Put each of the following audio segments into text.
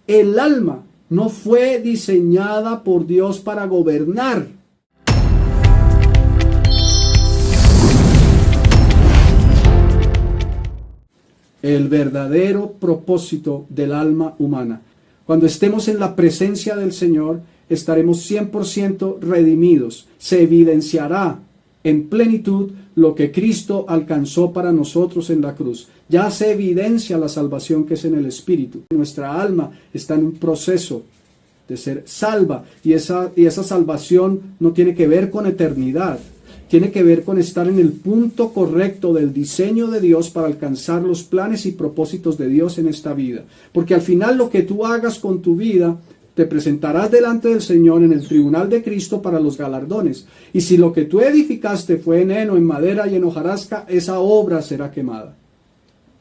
El alma no fue diseñada por Dios para gobernar. El verdadero propósito del alma humana. Cuando estemos en la presencia del Señor, estaremos 100% redimidos. Se evidenciará en plenitud lo que Cristo alcanzó para nosotros en la cruz. Ya se evidencia la salvación que es en el Espíritu. Nuestra alma está en un proceso de ser salva, y esa salvación no tiene que ver con eternidad. Tiene que ver con estar en el punto correcto del diseño de Dios para alcanzar los planes y propósitos de Dios en esta vida. Porque al final lo que tú hagas con tu vida, te presentarás delante del Señor en el tribunal de Cristo para los galardones. Y si lo que tú edificaste fue en heno, en madera y en hojarasca, esa obra será quemada.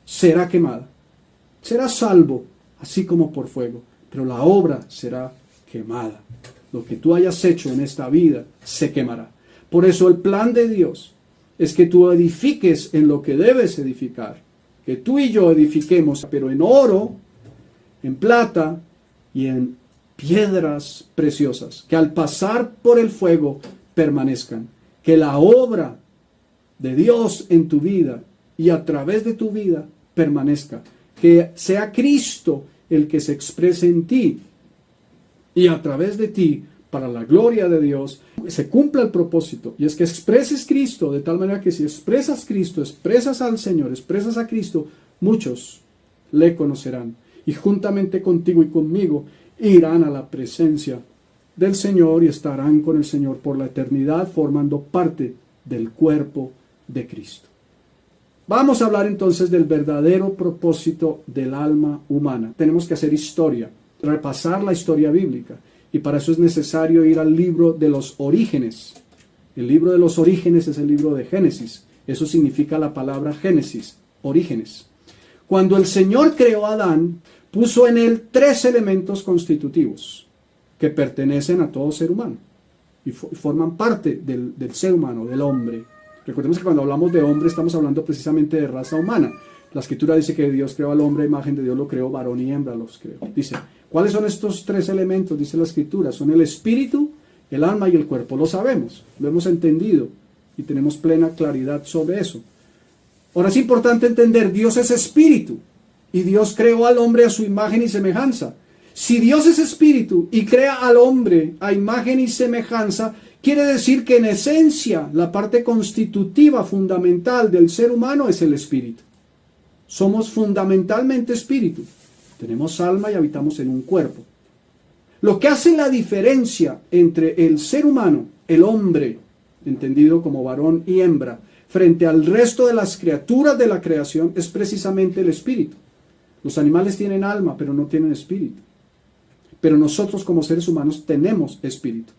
Será quemada. Será salvo, así como por fuego. Pero la obra será quemada. Lo que tú hayas hecho en esta vida se quemará. Por eso el plan de Dios es que tú edifiques en lo que debes edificar. Que tú y yo edifiquemos, pero en oro, en plata y en piedras preciosas, que al pasar por el fuego permanezcan. Que la obra de Dios en tu vida y a través de tu vida permanezca. Que sea Cristo el que se exprese en ti y a través de ti, para la gloria de Dios, se cumpla el propósito, y es que expreses Cristo de tal manera que si expresas Cristo, expresas al Señor, expresas a Cristo, muchos le conocerán y juntamente contigo y conmigo irán a la presencia del Señor y estarán con el Señor por la eternidad, formando parte del cuerpo de Cristo. Vamos a hablar entonces del verdadero propósito del alma humana. Tenemos que hacer historia, repasar la historia bíblica. Y para eso es necesario ir al libro de los orígenes. El libro de los orígenes es el libro de Génesis. Eso significa la palabra Génesis, orígenes. Cuando el Señor creó a Adán, puso en él 3 elementos constitutivos que pertenecen a todo ser humano y forman parte del ser humano, del hombre. Recordemos que cuando hablamos de hombre estamos hablando precisamente de raza humana. La Escritura dice que Dios creó al hombre, a imagen de Dios lo creó, varón y hembra los creó. Dice, ¿cuáles son estos 3 elementos? Dice la Escritura, son el espíritu, el alma y el cuerpo. Lo sabemos, lo hemos entendido y tenemos plena claridad sobre eso. Ahora es importante entender, Dios es espíritu y Dios creó al hombre a su imagen y semejanza. Si Dios es espíritu y crea al hombre a imagen y semejanza, quiere decir que en esencia la parte constitutiva fundamental del ser humano es el espíritu. Somos fundamentalmente espíritu. Tenemos alma y habitamos en un cuerpo. Lo que hace la diferencia entre el ser humano, el hombre, entendido como varón y hembra, frente al resto de las criaturas de la creación, es precisamente el espíritu. Los animales tienen alma, pero no tienen espíritu. Pero nosotros como seres humanos tenemos espíritu.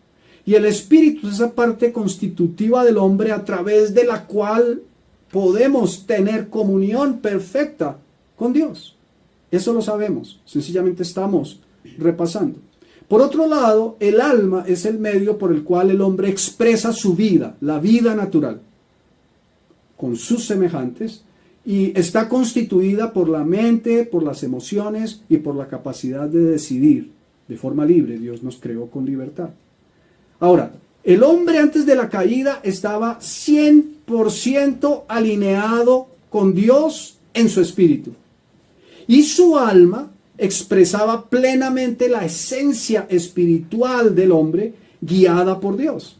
Y el espíritu es esa parte constitutiva del hombre a través de la cual podemos tener comunión perfecta con Dios. Eso lo sabemos, sencillamente estamos repasando. Por otro lado, el alma es el medio por el cual el hombre expresa su vida, la vida natural, con sus semejantes, y está constituida por la mente, por las emociones y por la capacidad de decidir de forma libre. Dios nos creó con libertad. Ahora, el hombre antes de la caída estaba 100% alineado con Dios en su espíritu. Y su alma expresaba plenamente la esencia espiritual del hombre guiada por Dios.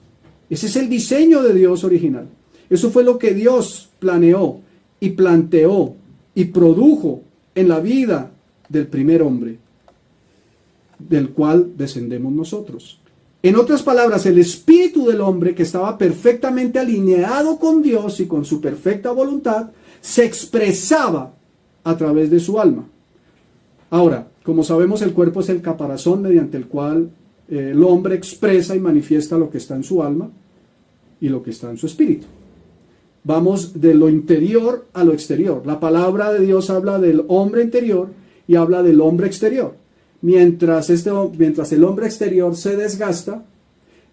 Ese es el diseño de Dios original. Eso fue lo que Dios planeó y planteó y produjo en la vida del primer hombre, del cual descendemos nosotros. En otras palabras, el espíritu del hombre, que estaba perfectamente alineado con Dios y con su perfecta voluntad, se expresaba a través de su alma. Ahora, como sabemos, el cuerpo es el caparazón mediante el cual el hombre expresa y manifiesta lo que está en su alma y lo que está en su espíritu. Vamos de lo interior a lo exterior. La palabra de Dios habla del hombre interior y habla del hombre exterior. Mientras el hombre exterior se desgasta,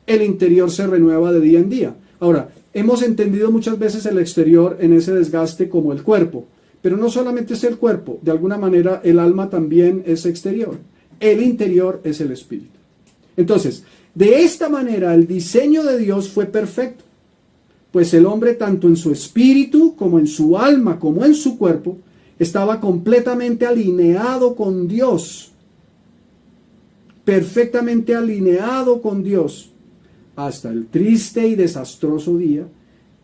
el interior se renueva de día en día. Ahora, hemos entendido muchas veces el exterior en ese desgaste como el cuerpo, pero no solamente es el cuerpo, de alguna manera el alma también es exterior. el interior es el espíritu. Entonces, de esta manera el diseño de Dios fue perfecto, pues el hombre tanto en su espíritu como en su alma como en su cuerpo estaba completamente alineado con Dios, perfectamente alineado con Dios, hasta el triste y desastroso día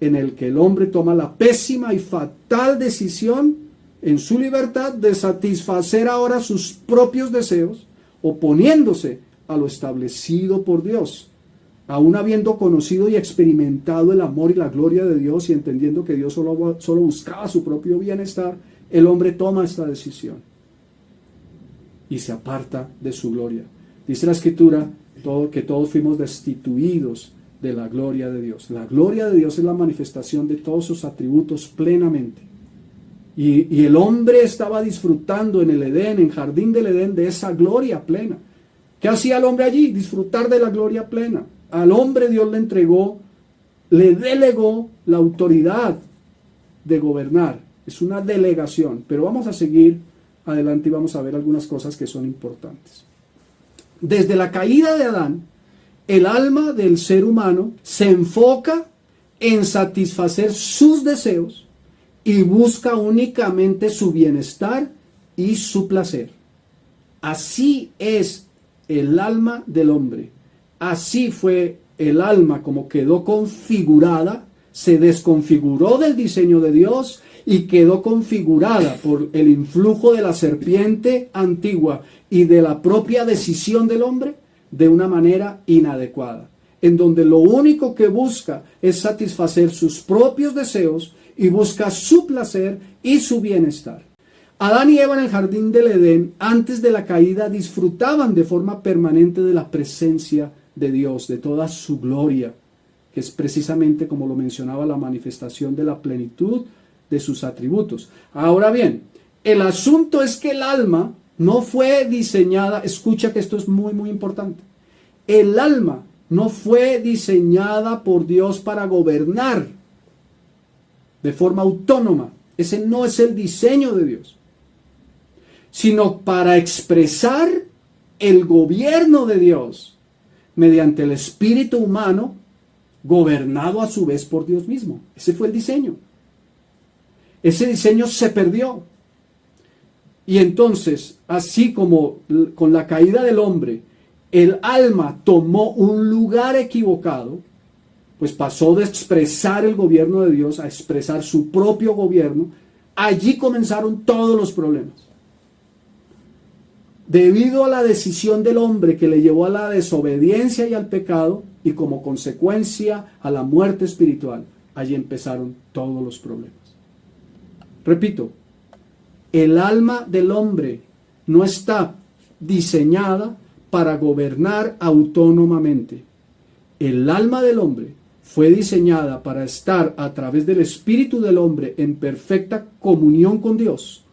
en el que el hombre toma la pésima y fatal decisión en su libertad de satisfacer ahora sus propios deseos, oponiéndose a lo establecido por Dios. Aún habiendo conocido y experimentado el amor y la gloria de Dios y entendiendo que Dios solo buscaba su propio bienestar, el hombre toma esta decisión y se aparta de su gloria. Dice la Escritura que todos fuimos destituidos de la gloria de Dios. La gloria de Dios es la manifestación de todos sus atributos plenamente. Y el hombre estaba disfrutando en el Edén, en Jardín del Edén, de esa gloria plena. ¿Qué hacía el hombre allí? Disfrutar de la gloria plena. Al hombre Dios le entregó, le delegó la autoridad de gobernar. Es una delegación, pero vamos a seguir adelante y vamos a ver algunas cosas que son importantes. Desde la caída de Adán, el alma del ser humano se enfoca en satisfacer sus deseos y busca únicamente su bienestar y su placer. Así es el alma del hombre. Así fue el alma como quedó configurada, se desconfiguró del diseño de Dios y quedó configurada por el influjo de la serpiente antigua y de la propia decisión del hombre de una manera inadecuada, en donde lo único que busca es satisfacer sus propios deseos y busca su placer y su bienestar. Adán y Eva en el jardín del Edén, antes de la caída, disfrutaban de forma permanente de la presencia de Dios, de toda su gloria, que es precisamente, como lo mencionaba, la manifestación de la plenitud de sus atributos. Ahora bien, el asunto es que el alma no fue diseñada, escucha que esto es muy, muy importante. El alma no fue diseñada por Dios para gobernar de forma autónoma. Ese no es el diseño de Dios, sino para expresar el gobierno de Dios mediante el espíritu humano, gobernado a su vez por Dios mismo. Ese fue el diseño. Ese diseño se perdió. Y entonces, así como con la caída del hombre, el alma tomó un lugar equivocado, pues pasó de expresar el gobierno de Dios a expresar su propio gobierno. Allí comenzaron todos los problemas. Debido a la decisión del hombre que le llevó a la desobediencia y al pecado, y como consecuencia a la muerte espiritual, allí empezaron todos los problemas. Repito, el alma del hombre no está diseñada para gobernar autónomamente. El alma del hombre fue diseñada para estar a través del espíritu del hombre en perfecta comunión con Dios.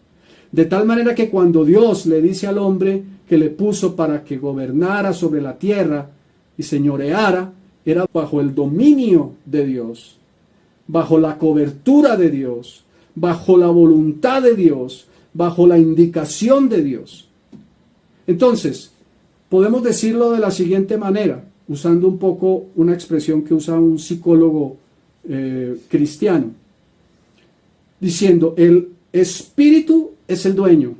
De tal manera que cuando Dios le dice al hombre que le puso para que gobernara sobre la tierra y señoreara, era bajo el dominio de Dios, bajo la cobertura de Dios, bajo la voluntad de Dios, bajo la indicación de Dios. Entonces, podemos decirlo de la siguiente manera, usando un poco una expresión que usa un psicólogo cristiano, diciendo: el espíritu es el dueño,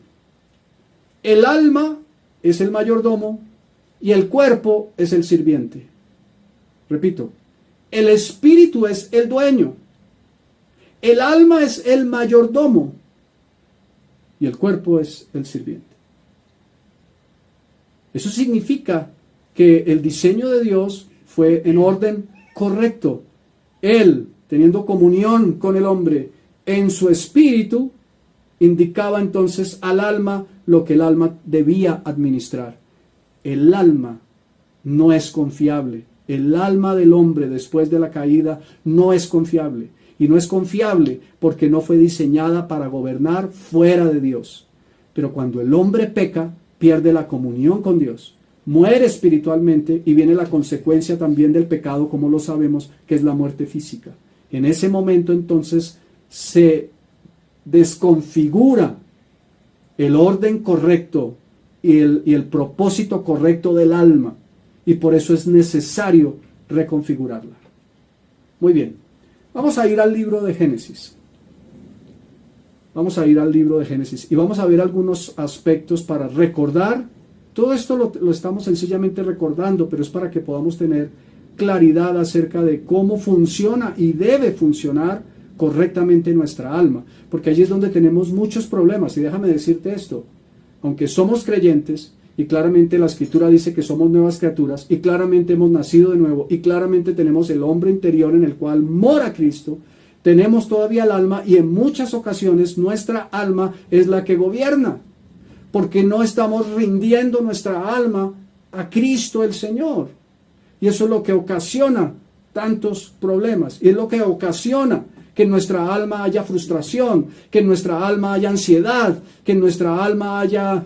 el alma es el mayordomo y el cuerpo es el sirviente. Repito, el espíritu es el dueño, el alma es el mayordomo y el cuerpo es el sirviente. Eso significa que el diseño de Dios fue en orden correcto. Él, teniendo comunión con el hombre en su espíritu, indicaba entonces al alma lo que el alma debía administrar. El alma no es confiable. El alma del hombre después de la caída no es confiable. Y no es confiable porque no fue diseñada para gobernar fuera de Dios. Pero cuando el hombre peca, pierde la comunión con Dios, muere espiritualmente y viene la consecuencia también del pecado, como lo sabemos, que es la muerte física. En ese momento entonces se desconfigura el orden correcto y el propósito correcto del alma. Y por eso es necesario reconfigurarla. Muy bien, vamos a ir al libro de Génesis. Vamos a ir al libro de Génesis y vamos a ver algunos aspectos para recordar. Todo esto lo estamos sencillamente recordando, pero es para que podamos tener claridad acerca de cómo funciona y debe funcionar correctamente nuestra alma, porque allí es donde tenemos muchos problemas. Y déjame decirte esto, aunque somos creyentes, y claramente la Escritura dice que somos nuevas criaturas, y claramente hemos nacido de nuevo, y claramente tenemos el hombre interior en el cual mora Cristo, tenemos todavía el alma, y en muchas ocasiones nuestra alma es la que gobierna, porque no estamos rindiendo nuestra alma a Cristo el Señor. Y eso es lo que ocasiona tantos problemas, y es lo que ocasiona que en nuestra alma haya frustración, que en nuestra alma haya ansiedad, que en nuestra alma haya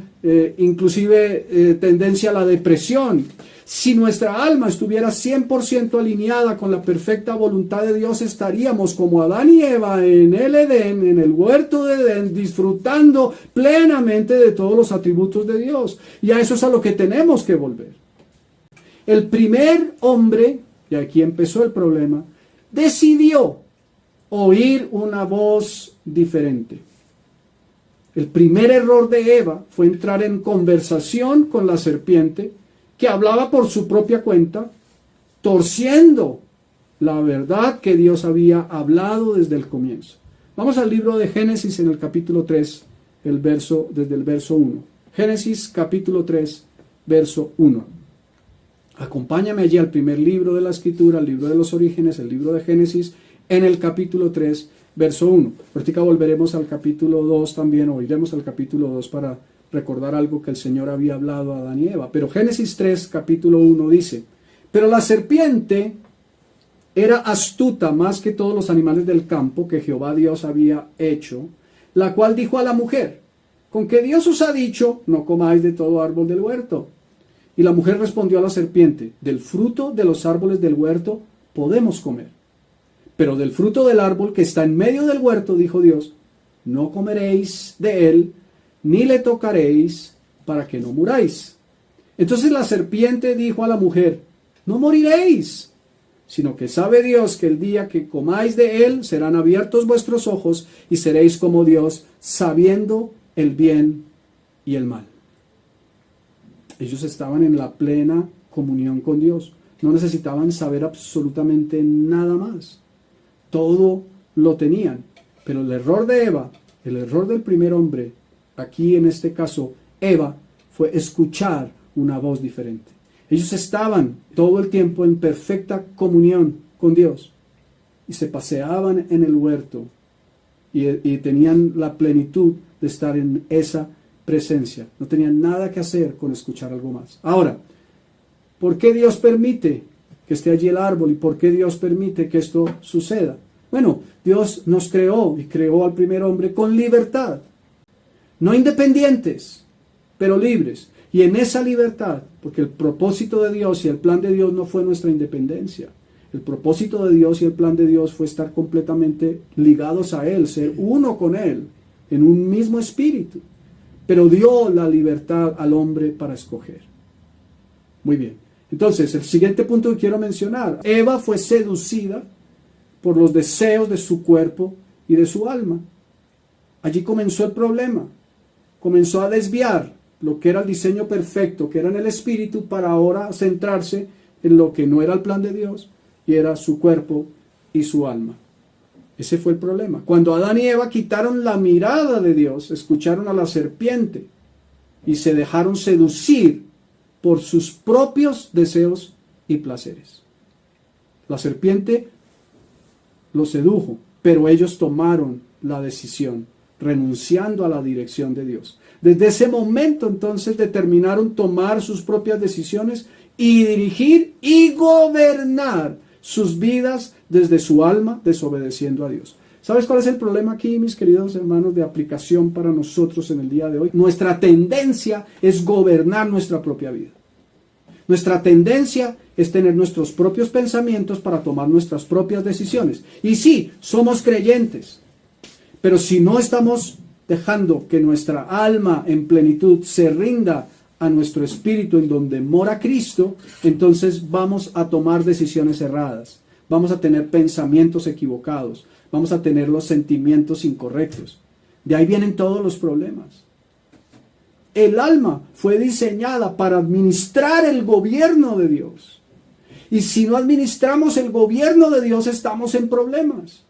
inclusive tendencia a la depresión. Si nuestra alma estuviera 100% alineada con la perfecta voluntad de Dios, estaríamos como Adán y Eva en el Edén, en el huerto de Edén, disfrutando plenamente de todos los atributos de Dios. Y a eso es a lo que tenemos que volver. El primer hombre, y aquí empezó el problema, decidió oír una voz diferente. El primer error de Eva fue entrar en conversación con la serpiente, que hablaba por su propia cuenta, torciendo la verdad que Dios había hablado desde el comienzo. Vamos al libro de Génesis en el capítulo 3, desde el verso 1. Génesis capítulo 3, verso 1. Acompáñame allí al primer libro de la Escritura, el libro de los orígenes, el libro de Génesis, en el capítulo 3, verso 1. Ahorita volveremos al capítulo 2 también, o iremos al capítulo 2 para recordar algo que el Señor había hablado a Adán y Eva. Pero Génesis 3, capítulo 1 dice: pero la serpiente era astuta más que todos los animales del campo que Jehová Dios había hecho, la cual dijo a la mujer: ¿con qué Dios os ha dicho, no comáis de todo árbol del huerto? Y la mujer respondió a la serpiente: del fruto de los árboles del huerto podemos comer, pero del fruto del árbol que está en medio del huerto, dijo Dios, no comeréis de él, ni le tocaréis, para que no muráis. Entonces la serpiente dijo a la mujer: no moriréis, sino que sabe Dios que el día que comáis de él serán abiertos vuestros ojos y seréis como Dios, sabiendo el bien y el mal. Ellos estaban en la plena comunión con Dios. No necesitaban saber absolutamente nada más. Todo lo tenían. Pero el error de Eva, el error del primer hombre, aquí en este caso Eva, fue escuchar una voz diferente. Ellos estaban todo el tiempo en perfecta comunión con Dios y se paseaban en el huerto y tenían la plenitud de estar en esa presencia. No tenían nada que hacer con escuchar algo más. Ahora, ¿por qué Dios permite que esté allí el árbol y por qué Dios permite que esto suceda? Bueno, Dios nos creó y creó al primer hombre con libertad. No independientes, pero libres. Y en esa libertad, porque el propósito de Dios y el plan de Dios no fue nuestra independencia. El propósito de Dios y el plan de Dios fue estar completamente ligados a Él, ser uno con Él, en un mismo espíritu. Pero dio la libertad al hombre para escoger. Muy bien. Entonces, el siguiente punto que quiero mencionar. Eva fue seducida por los deseos de su cuerpo y de su alma. Allí comenzó el problema. Comenzó a desviar lo que era el diseño perfecto, que era en el espíritu, para ahora centrarse en lo que no era el plan de Dios, y era su cuerpo y su alma. Ese fue el problema. Cuando Adán y Eva quitaron la mirada de Dios, escucharon a la serpiente y se dejaron seducir por sus propios deseos y placeres. La serpiente los sedujo, pero ellos tomaron la decisión, renunciando a la dirección de Dios. Desde ese momento entonces determinaron tomar sus propias decisiones y dirigir y gobernar sus vidas desde su alma, desobedeciendo a Dios. ¿Sabes cuál es el problema aquí, mis queridos hermanos, de aplicación para nosotros en el día de hoy? Nuestra tendencia es gobernar nuestra propia vida. Nuestra tendencia es tener nuestros propios pensamientos para tomar nuestras propias decisiones. Y sí, somos creyentes, pero si no estamos dejando que nuestra alma en plenitud se rinda a nuestro espíritu en donde mora Cristo, entonces vamos a tomar decisiones erradas, vamos a tener pensamientos equivocados, vamos a tener los sentimientos incorrectos. De ahí vienen todos los problemas. El alma fue diseñada para administrar el gobierno de Dios. Y si no administramos el gobierno de Dios, estamos en problemas.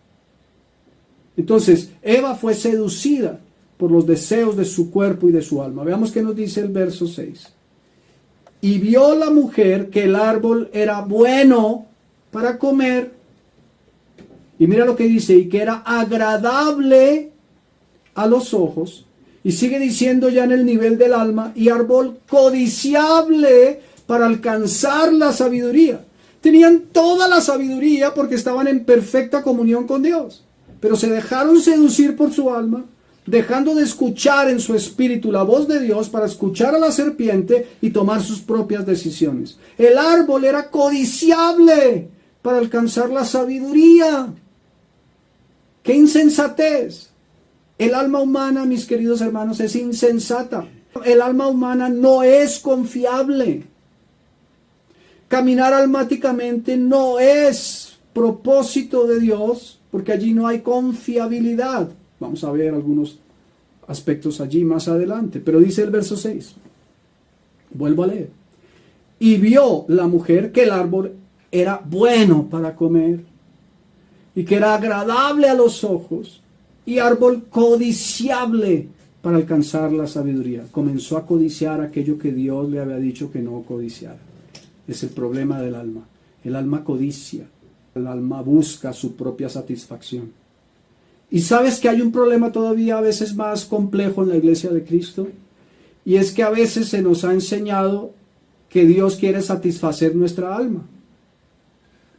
Entonces, Eva fue seducida por los deseos de su cuerpo y de su alma. Veamos qué nos dice el verso 6. Y vio la mujer que el árbol era bueno para comer. Y mira lo que dice, y que era agradable a los ojos. Y sigue diciendo ya en el nivel del alma, y árbol codiciable para alcanzar la sabiduría. Tenían toda la sabiduría porque estaban en perfecta comunión con Dios. Pero se dejaron seducir por su alma, dejando de escuchar en su espíritu la voz de Dios para escuchar a la serpiente y tomar sus propias decisiones. El árbol era codiciable para alcanzar la sabiduría. ¡Qué insensatez! El alma humana, mis queridos hermanos, es insensata. El alma humana no es confiable. Caminar almáticamente no es propósito de Dios, porque allí no hay confiabilidad. Vamos a ver algunos aspectos allí más adelante. Pero dice el verso 6. Vuelvo a leer. Y vio la mujer que el árbol era bueno para comer, y que era agradable a los ojos, y árbol codiciable para alcanzar la sabiduría. Comenzó a codiciar aquello que Dios le había dicho que no codiciara. Es el problema del alma. El alma codicia. El alma busca su propia satisfacción. Y sabes que hay un problema todavía a veces más complejo en la iglesia de Cristo. Y es que a veces se nos ha enseñado que Dios quiere satisfacer nuestra alma.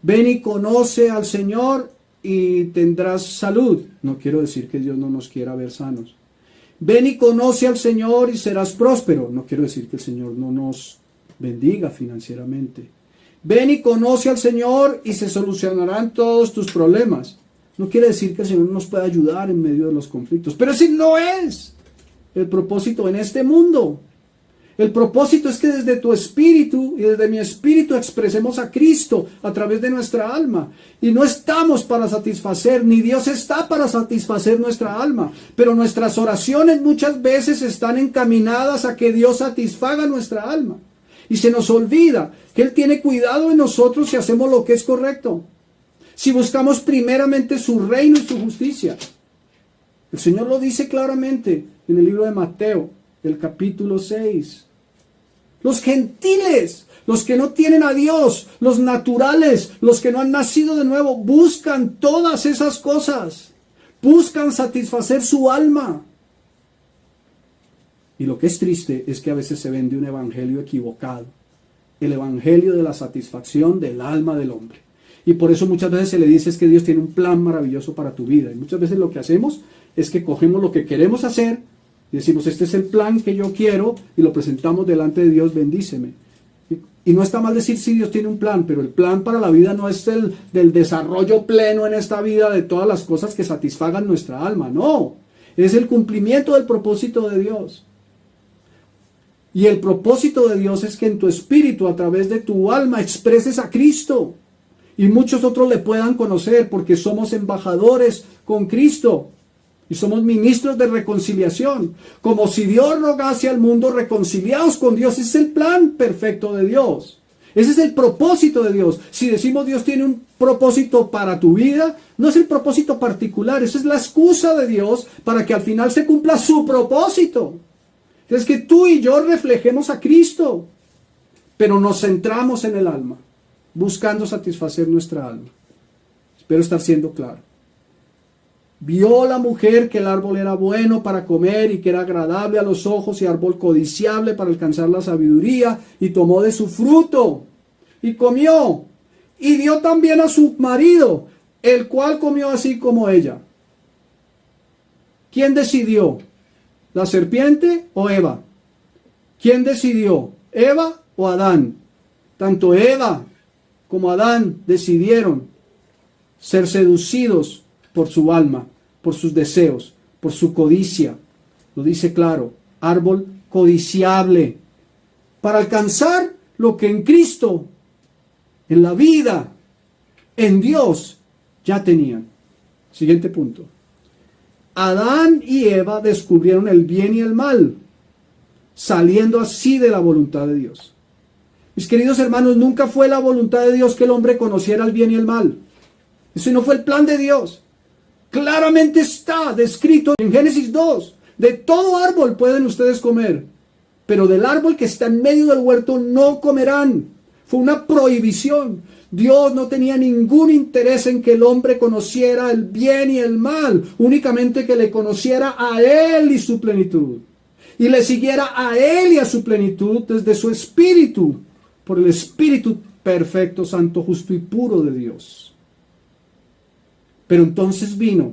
Ven y conoce al Señor y tendrás salud. No quiero decir que Dios no nos quiera ver sanos. Ven y conoce al Señor y serás próspero. No quiero decir que el Señor no nos bendiga financieramente. Ven y conoce al Señor y se solucionarán todos tus problemas. No quiere decir que el Señor nos pueda ayudar en medio de los conflictos. Pero ese no es el propósito en este mundo. El propósito es que desde tu espíritu y desde mi espíritu expresemos a Cristo a través de nuestra alma. Y no estamos para satisfacer, ni Dios está para satisfacer nuestra alma. Pero nuestras oraciones muchas veces están encaminadas a que Dios satisfaga nuestra alma. Y se nos olvida que Él tiene cuidado de nosotros si hacemos lo que es correcto. Si buscamos primeramente su reino y su justicia. El Señor lo dice claramente en el libro de Mateo, el capítulo 6. Los gentiles, los que no tienen a Dios, los naturales, los que no han nacido de nuevo, buscan todas esas cosas. Buscan satisfacer su alma. Y lo que es triste es que a veces se vende un evangelio equivocado. El evangelio de la satisfacción del alma del hombre. Y por eso muchas veces se le dice es que Dios tiene un plan maravilloso para tu vida. Y muchas veces lo que hacemos es que cogemos lo que queremos hacer y decimos, este es el plan que yo quiero, y lo presentamos delante de Dios, bendíceme. Y no está mal decir si Dios tiene un plan, pero el plan para la vida no es el del desarrollo pleno en esta vida de todas las cosas que satisfagan nuestra alma, no. Es el cumplimiento del propósito de Dios. Y el propósito de Dios es que en tu espíritu, a través de tu alma, expreses a Cristo. Y muchos otros le puedan conocer, porque somos embajadores con Cristo. Y somos ministros de reconciliación. Como si Dios rogase al mundo, reconciliados con Dios. Ese es el plan perfecto de Dios. Ese es el propósito de Dios. Si decimos Dios tiene un propósito para tu vida, no es el propósito particular. Esa es la excusa de Dios para que al final se cumpla su propósito. Es que tú y yo reflejemos a Cristo. Pero nos centramos en el alma, buscando satisfacer nuestra alma. Espero estar siendo claro. Vio la mujer que el árbol era bueno para comer y que era agradable a los ojos y árbol codiciable para alcanzar la sabiduría, y tomó de su fruto y comió, y dio también a su marido, el cual comió así como ella. ¿Quién decidió? ¿La serpiente o Eva? ¿Quién decidió? ¿Eva o Adán? Tanto Eva como Adán decidieron ser seducidos por su alma, por sus deseos, por su codicia. Lo dice claro, árbol codiciable. para alcanzar lo que en Cristo, en la vida, en Dios, ya tenían. Siguiente punto. Adán y Eva descubrieron el bien y el mal, saliendo así de la voluntad de Dios. Mis queridos hermanos, nunca fue la voluntad de Dios que el hombre conociera el bien y el mal. Ese no fue el plan de Dios. Claramente está descrito en Génesis 2. De todo árbol pueden ustedes comer, pero del árbol que está en medio del huerto no comerán. Fue una prohibición. Dios no tenía ningún interés en que el hombre conociera el bien y el mal, únicamente que le conociera a Él y su plenitud, y le siguiera a Él y a su plenitud desde su espíritu, por el Espíritu perfecto, santo, justo y puro de Dios. Pero entonces vino,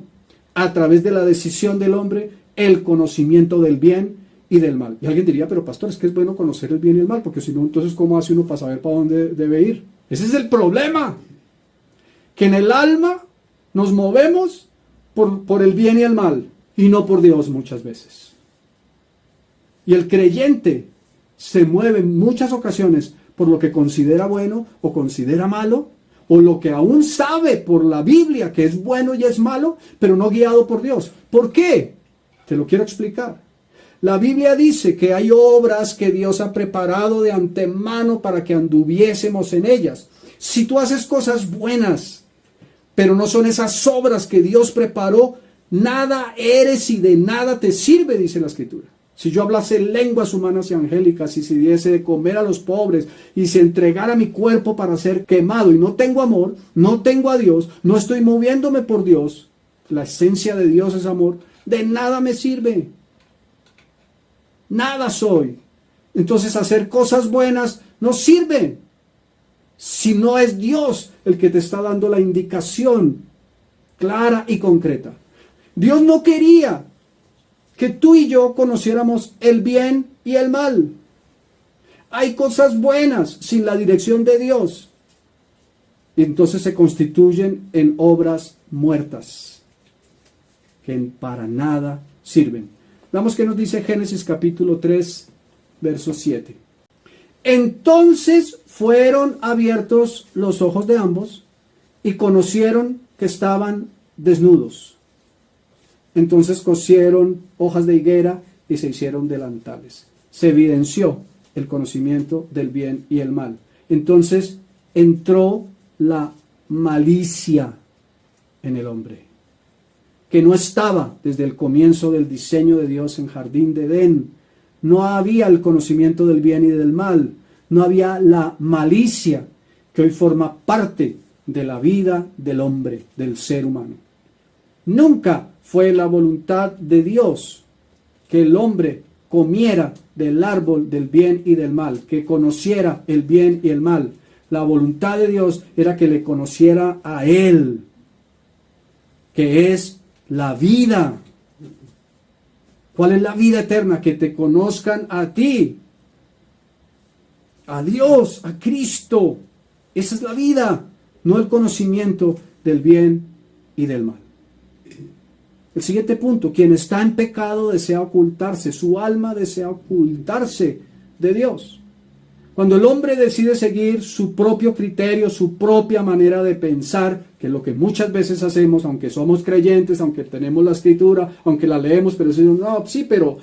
a través de la decisión del hombre, el conocimiento del bien y del mal. Y alguien diría, pero pastor, es que es bueno conocer el bien y el mal, porque si no, entonces ¿cómo hace uno para saber para dónde debe ir? Ese es el problema, que en el alma nos movemos por el bien y el mal, y no por Dios muchas veces. Y el creyente se mueve en muchas ocasiones por lo que considera bueno o considera malo, o lo que aún sabe por la Biblia que es bueno y es malo, pero no guiado por Dios. ¿Por qué? Te lo quiero explicar. La Biblia dice que hay obras que Dios ha preparado de antemano para que anduviésemos en ellas. Si tú haces cosas buenas, pero no son esas obras que Dios preparó, nada eres y de nada te sirve, dice la Escritura. Si yo hablase lenguas humanas y angélicas, y si diese de comer a los pobres, y si entregara mi cuerpo para ser quemado, y no tengo amor, no tengo a Dios, no estoy moviéndome por Dios, la esencia de Dios es amor, de nada me sirve. Nada soy. Entonces hacer cosas buenas no sirve si no es Dios el que te está dando la indicación clara y concreta. Dios no quería que tú y yo conociéramos el bien y el mal. Hay cosas buenas sin la dirección de Dios, y entonces se constituyen en obras muertas que para nada sirven. Veamos qué nos dice Génesis capítulo 3, verso 7. Entonces fueron abiertos los ojos de ambos y conocieron que estaban desnudos. Entonces cosieron hojas de higuera y se hicieron delantales. Se evidenció el conocimiento del bien y el mal. Entonces entró la malicia en el hombre, que no estaba desde el comienzo del diseño de Dios en Jardín de Edén. No había el conocimiento del bien y del mal. No había la malicia que hoy forma parte de la vida del hombre, del ser humano. Nunca fue la voluntad de Dios que el hombre comiera del árbol del bien y del mal, que conociera el bien y el mal. La voluntad de Dios era que le conociera a Él, que es la vida. ¿Cuál es la vida eterna? Que te conozcan a ti, a Dios, a Cristo. Esa es la vida, no el conocimiento del bien y del mal. El siguiente punto: quien está en pecado desea ocultarse, su alma desea ocultarse de Dios. Cuando el hombre decide seguir su propio criterio, su propia manera de pensar, que es lo que muchas veces hacemos, aunque somos creyentes, aunque tenemos la Escritura, aunque la leemos, pero decimos, no, sí, pero,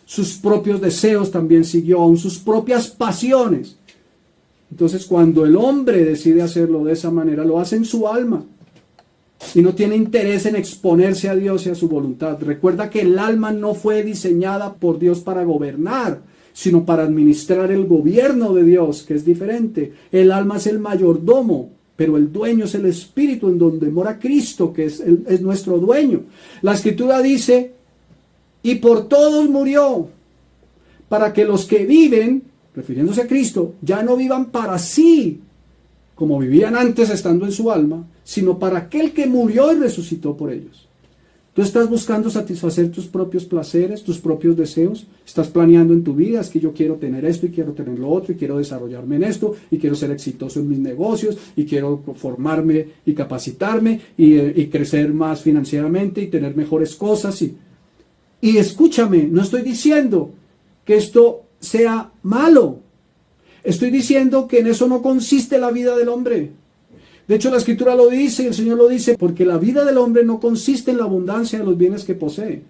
sus propios deseos también siguió, aún sus propias pasiones. Entonces, cuando el hombre decide hacerlo de esa manera, lo hace en su alma y no tiene interés en exponerse a Dios y a su voluntad. Recuerda que el alma no fue diseñada por Dios para gobernar, sino para administrar el gobierno de Dios, que es diferente. El alma es el mayordomo, pero el dueño es el espíritu en donde mora Cristo, que es nuestro dueño. La Escritura dice, y por todos murió, para que los que viven, refiriéndose a Cristo, ya no vivan para sí, como vivían antes estando en su alma, sino para aquel que murió y resucitó por ellos. Tú estás buscando satisfacer tus propios placeres, tus propios deseos. Estás planeando en tu vida, es que yo quiero tener esto y quiero tener lo otro y quiero desarrollarme en esto y quiero ser exitoso en mis negocios y quiero formarme y capacitarme y crecer más financieramente y tener mejores cosas. Y escúchame, no estoy diciendo que esto sea malo. Estoy diciendo que en eso no consiste la vida del hombre. De hecho, la Escritura lo dice, el Señor lo dice, porque la vida del hombre no consiste en la abundancia de los bienes que posee.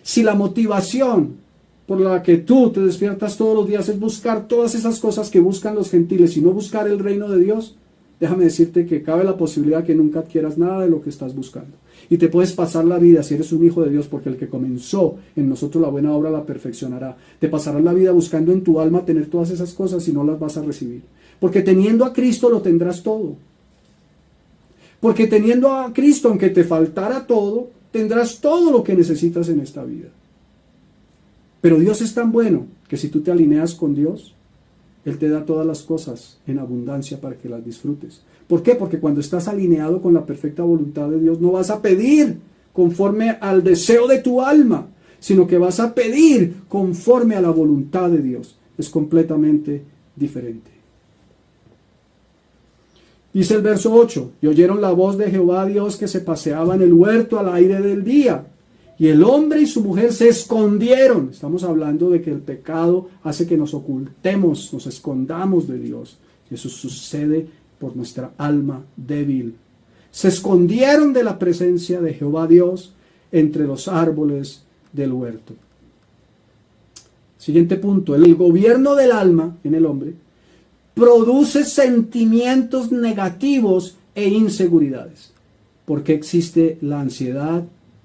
Si la motivación por la que tú te despiertas todos los días es buscar todas esas cosas que buscan los gentiles y no buscar el reino de Dios, déjame decirte que cabe la posibilidad que nunca adquieras nada de lo que estás buscando. Y te puedes pasar la vida, si eres un hijo de Dios, porque el que comenzó en nosotros la buena obra la perfeccionará. Te pasarás la vida buscando en tu alma tener todas esas cosas y no las vas a recibir. Porque teniendo a Cristo lo tendrás todo. Porque teniendo a Cristo, aunque te faltara todo, tendrás todo lo que necesitas en esta vida. Pero Dios es tan bueno que si tú te alineas con Dios, Él te da todas las cosas en abundancia para que las disfrutes. ¿Por qué? Porque cuando estás alineado con la perfecta voluntad de Dios, no vas a pedir conforme al deseo de tu alma, sino que vas a pedir conforme a la voluntad de Dios. Es completamente diferente. Dice el verso 8, y oyeron la voz de Jehová Dios que se paseaba en el huerto al aire del día, y el hombre y su mujer se escondieron. Estamos hablando de que el pecado hace que nos ocultemos, nos escondamos de Dios. Y eso sucede por nuestra alma débil. Se escondieron de la presencia de Jehová Dios entre los árboles del huerto. Siguiente punto, el gobierno del alma en el hombre produce sentimientos negativos e inseguridades. ¿Por qué existe la ansiedad?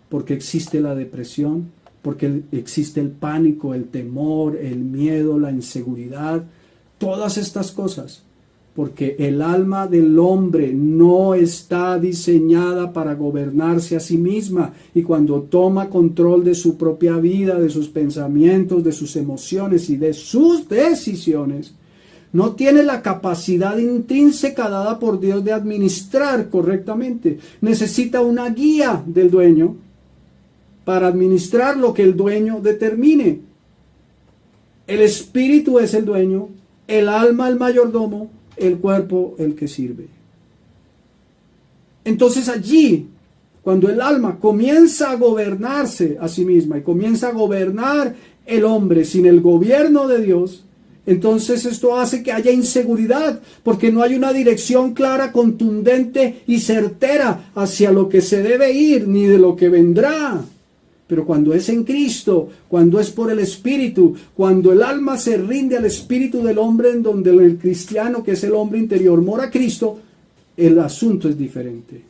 ¿Por qué existe la depresión? ¿Por qué existe el pánico, el temor, el miedo, la inseguridad? Todas estas cosas. Porque el alma del hombre no está diseñada para gobernarse a sí misma. Y cuando toma control de su propia vida, de sus pensamientos, de sus emociones y de sus decisiones, no tiene la capacidad intrínseca dada por Dios de administrar correctamente. Necesita una guía del dueño para administrar lo que el dueño determine. El espíritu es el dueño, el alma el mayordomo, el cuerpo el que sirve. Entonces allí, cuando el alma comienza a gobernarse a sí misma y comienza a gobernar el hombre sin el gobierno de Dios, entonces esto hace que haya inseguridad, porque no hay una dirección clara, contundente y certera hacia lo que se debe ir, ni de lo que vendrá. Pero cuando es en Cristo, cuando es por el Espíritu, cuando el alma se rinde al Espíritu del hombre, en donde el cristiano, que es el hombre interior, mora Cristo, el asunto es diferente.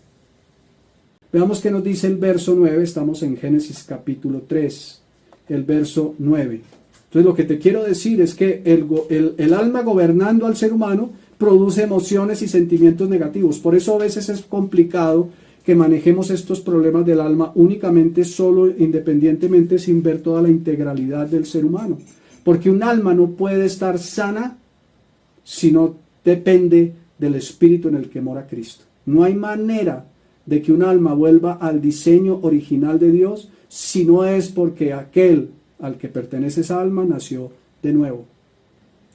Veamos qué nos dice el verso 9, estamos en Génesis capítulo 3, el verso 9. Entonces lo que te quiero decir es que el alma gobernando al ser humano produce emociones y sentimientos negativos. Por eso a veces es complicado que manejemos estos problemas del alma únicamente, solo, independientemente, sin ver toda la integralidad del ser humano. Porque un alma no puede estar sana si no depende del espíritu en el que mora Cristo. No hay manera de que un alma vuelva al diseño original de Dios si no es porque aquel al que pertenece esa alma nació de nuevo.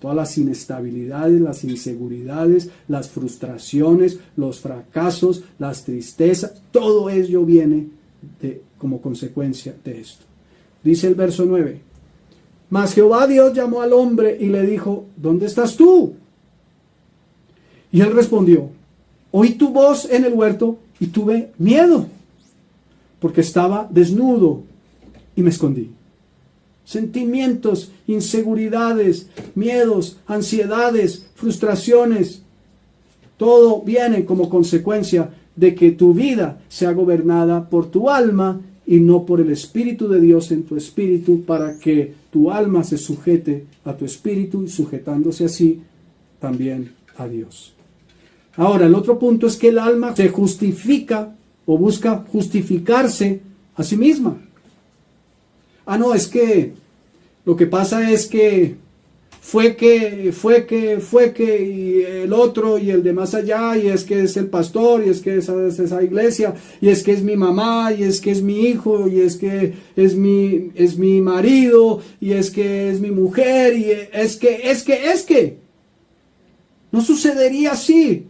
Todas las inestabilidades, las inseguridades, las frustraciones, los fracasos, las tristezas, todo ello viene como consecuencia de esto. Dice el verso 9, mas Jehová Dios llamó al hombre y le dijo, ¿dónde estás tú? Y él respondió, oí tu voz en el huerto y tuve miedo, porque estaba desnudo y me escondí. Sentimientos, inseguridades, miedos, ansiedades, frustraciones, todo viene como consecuencia de que tu vida sea gobernada por tu alma y no por el Espíritu de Dios en tu espíritu, para que tu alma se sujete a tu espíritu y sujetándose así también a Dios. Ahora, el otro punto es que el alma se justifica o busca justificarse a sí misma. Ah, no, es que lo que pasa es que fue que, y el otro, y el de más allá, y es que es el pastor, y es que es esa iglesia, y es que es mi mamá, y es que es mi hijo, y es que es mi marido, y es que es mi mujer, y es que. No sucedería así.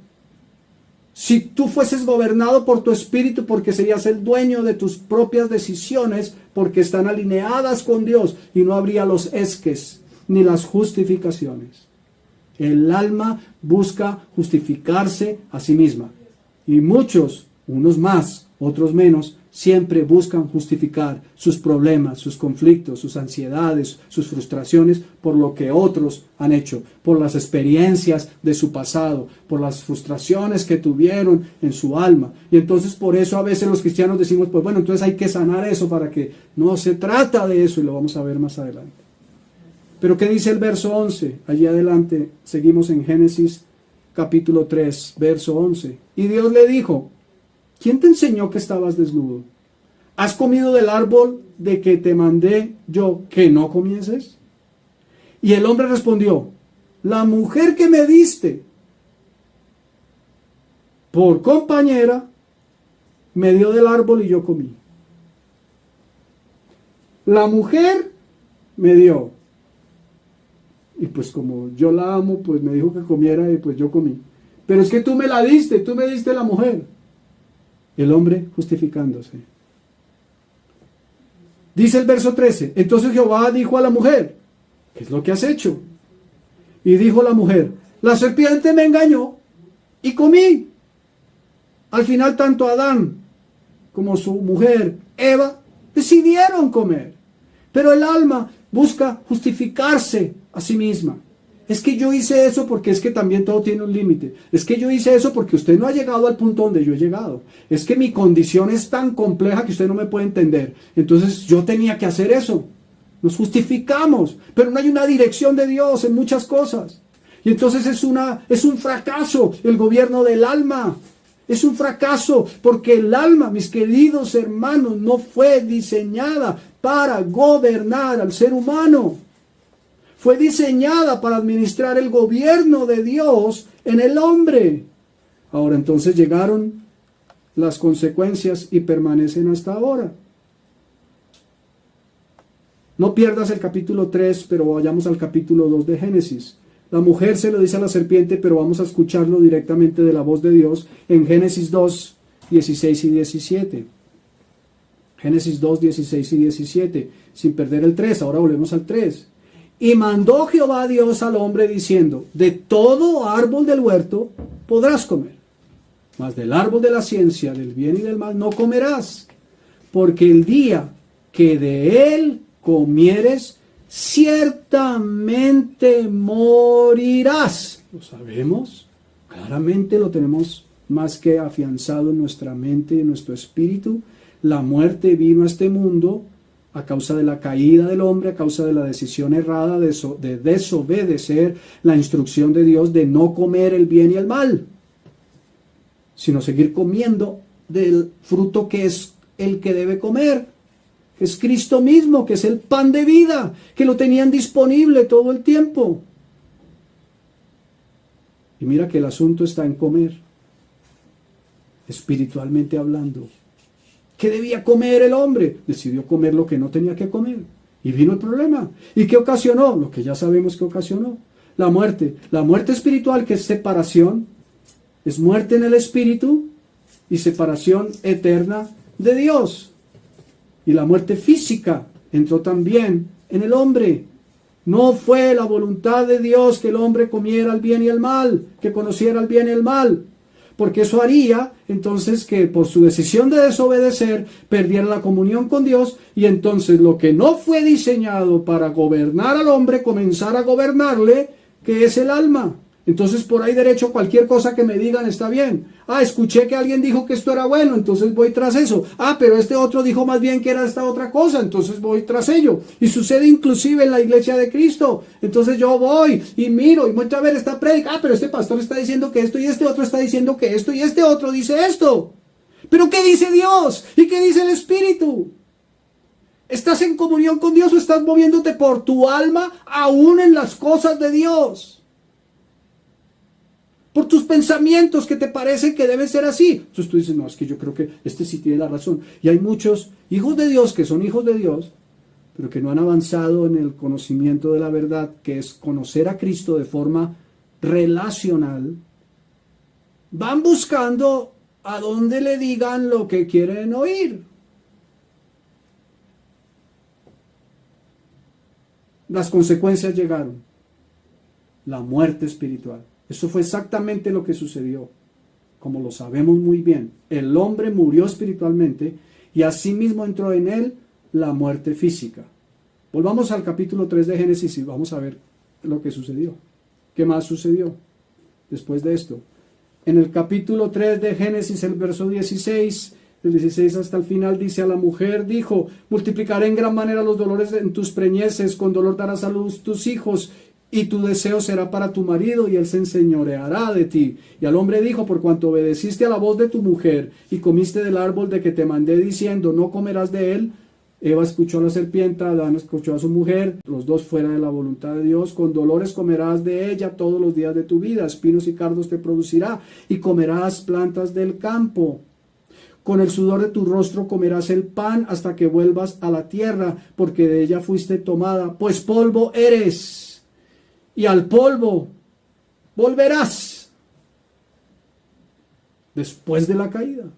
Si tú fueses gobernado por tu espíritu, porque serías el dueño de tus propias decisiones, porque están alineadas con Dios, y no habría los esques ni las justificaciones. El alma busca justificarse a sí misma. Y muchos, unos más, otros menos, siempre buscan justificar sus problemas, sus conflictos, sus ansiedades, sus frustraciones por lo que otros han hecho, por las experiencias de su pasado, por las frustraciones que tuvieron en su alma. Y entonces por eso a veces los cristianos decimos, pues bueno, entonces hay que sanar eso para que no se trata de eso, y lo vamos a ver más adelante. Pero ¿qué dice el verso 11? Allí adelante seguimos en Génesis capítulo 3, verso 11. Y Dios le dijo, ¿quién te enseñó que estabas desnudo? ¿Has comido del árbol de que te mandé yo que no comieses? Y el hombre respondió, la mujer que me diste por compañera me dio del árbol y yo comí. La mujer me dio. Y pues como yo la amo, pues me dijo que comiera y pues yo comí. Pero es que tú me la diste, tú me diste la mujer. El hombre justificándose. Dice el verso 13, entonces Jehová dijo a la mujer, ¿qué es lo que has hecho? Y dijo la mujer, la serpiente me engañó y comí. Al final tanto Adán como su mujer Eva decidieron comer. Pero el alma busca justificarse a sí misma. Es que yo hice eso porque es que también todo tiene un límite. Es que yo hice eso porque usted no ha llegado al punto donde yo he llegado. Es que mi condición es tan compleja que usted no me puede entender. Entonces yo tenía que hacer eso. Nos justificamos, pero no hay una dirección de Dios en muchas cosas. Y entonces es un fracaso el gobierno del alma. Es un fracaso porque el alma, mis queridos hermanos, no fue diseñada para gobernar al ser humano. Fue diseñada para administrar el gobierno de Dios en el hombre. Ahora entonces llegaron las consecuencias y permanecen hasta ahora. No pierdas el capítulo 3, pero vayamos al capítulo 2 de Génesis. La mujer se lo dice a la serpiente, pero vamos a escucharlo directamente de la voz de Dios en Génesis 2, 16 y 17. Génesis 2, 16 y 17. Sin perder el 3, ahora volvemos al 3. Y mandó Jehová Dios al hombre diciendo, de todo árbol del huerto podrás comer, mas del árbol de la ciencia, del bien y del mal, no comerás, porque el día que de él comieres, ciertamente morirás. ¿Lo sabemos? Claramente lo tenemos más que afianzado en nuestra mente y en nuestro espíritu. La muerte vino a este mundo a causa de la caída del hombre, a causa de la decisión errada de desobedecer la instrucción de Dios de no comer el bien y el mal, sino seguir comiendo del fruto que es el que debe comer, que es Cristo mismo, que es el pan de vida, que lo tenían disponible todo el tiempo. Y mira que el asunto está en comer, espiritualmente hablando. ¿Qué debía comer el hombre? Decidió comer lo que no tenía que comer. Y vino el problema. ¿Y qué ocasionó? Lo que ya sabemos que ocasionó. La muerte. La muerte espiritual, que es separación. Es muerte en el espíritu y separación eterna de Dios. Y la muerte física entró también en el hombre. No fue la voluntad de Dios que el hombre comiera el bien y el mal, que conociera el bien y el mal. Porque eso haría entonces que por su decisión de desobedecer perdiera la comunión con Dios, y entonces lo que no fue diseñado para gobernar al hombre comenzara a gobernarle, que es el alma. Entonces por ahí derecho cualquier cosa que me digan está bien. Escuché que alguien dijo que esto era bueno, entonces voy tras eso. Pero este otro dijo más bien que era esta otra cosa, entonces voy tras ello. Y sucede inclusive en la iglesia de Cristo. Entonces yo voy y miro y muestra a ver esta prédica. Pero este pastor está diciendo que esto, y este otro está diciendo que esto, y este otro dice esto. ¿Pero qué dice Dios? ¿Y qué dice el Espíritu? ¿Estás en comunión con Dios o estás moviéndote por tu alma aún en las cosas de Dios? Por tus pensamientos que te parecen que deben ser así. Entonces tú dices, no, es que yo creo que este sí tiene la razón. Y hay muchos hijos de Dios que son hijos de Dios, pero que no han avanzado en el conocimiento de la verdad, que es conocer a Cristo de forma relacional, van buscando a donde le digan lo que quieren oír. Las consecuencias llegaron. La muerte espiritual. Eso fue exactamente lo que sucedió. Como lo sabemos muy bien, el hombre murió espiritualmente y asimismo entró en él la muerte física. Volvamos al capítulo 3 de Génesis y vamos a ver lo que sucedió. ¿Qué más sucedió después de esto? En el capítulo 3 de Génesis, el verso 16, del 16 hasta el final, dice: a la mujer dijo: multiplicaré en gran manera los dolores en tus preñeces, con dolor darás a luz tus hijos, y tu deseo será para tu marido, y él se enseñoreará de ti. Y al hombre dijo: por cuanto obedeciste a la voz de tu mujer, y comiste del árbol de que te mandé diciendo, no comerás de él, Eva escuchó a la serpiente, Adán escuchó a su mujer, los dos fuera de la voluntad de Dios. Con dolores comerás de ella todos los días de tu vida, espinos y cardos te producirá, y comerás plantas del campo. Con el sudor de tu rostro comerás el pan hasta que vuelvas a la tierra, porque de ella fuiste tomada, pues polvo eres, y al polvo volverás después de la caída.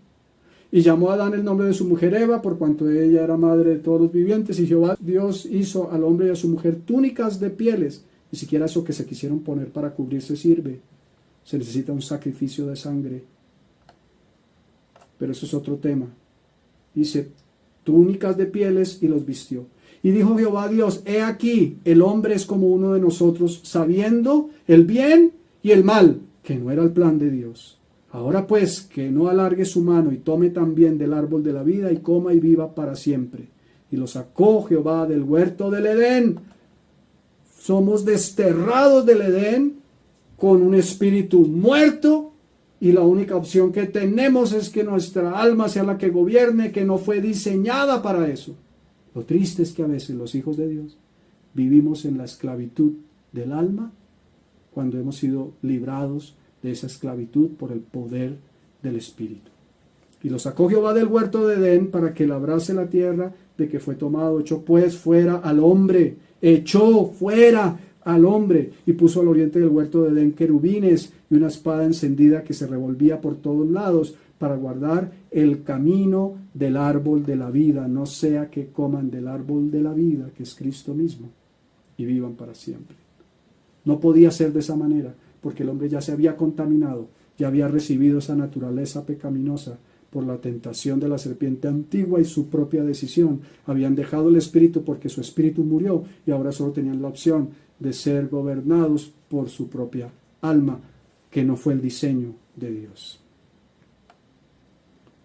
Y llamó a Adán el nombre de su mujer Eva, por cuanto ella era madre de todos los vivientes. Y Jehová Dios hizo al hombre y a su mujer túnicas de pieles. Ni siquiera eso que se quisieron poner para cubrirse sirve. Se necesita un sacrificio de sangre. Pero eso es otro tema. Dice, túnicas de pieles, y los vistió. Y dijo Jehová Dios: he aquí, el hombre es como uno de nosotros, sabiendo el bien y el mal, que no era el plan de Dios. Ahora pues, que no alargue su mano y tome también del árbol de la vida y coma y viva para siempre. Y lo sacó Jehová del huerto del Edén. Somos desterrados del Edén con un espíritu muerto, y la única opción que tenemos es que nuestra alma sea la que gobierne, que no fue diseñada para eso. Lo triste es que a veces los hijos de Dios vivimos en la esclavitud del alma cuando hemos sido librados de esa esclavitud por el poder del Espíritu. Y lo sacó Jehová del huerto de Edén para que labrase la tierra de que fue tomado. Echó pues fuera al hombre, echó fuera al hombre, y puso al oriente del huerto de Edén querubines y una espada encendida que se revolvía por todos lados para guardar el camino del árbol de la vida, no sea que coman del árbol de la vida, que es Cristo mismo, y vivan para siempre. No podía ser de esa manera, porque el hombre ya se había contaminado, ya había recibido esa naturaleza pecaminosa por la tentación de la serpiente antigua y su propia decisión. Habían dejado el espíritu porque su espíritu murió, y ahora solo tenían la opción de ser gobernados por su propia alma, que no fue el diseño de Dios.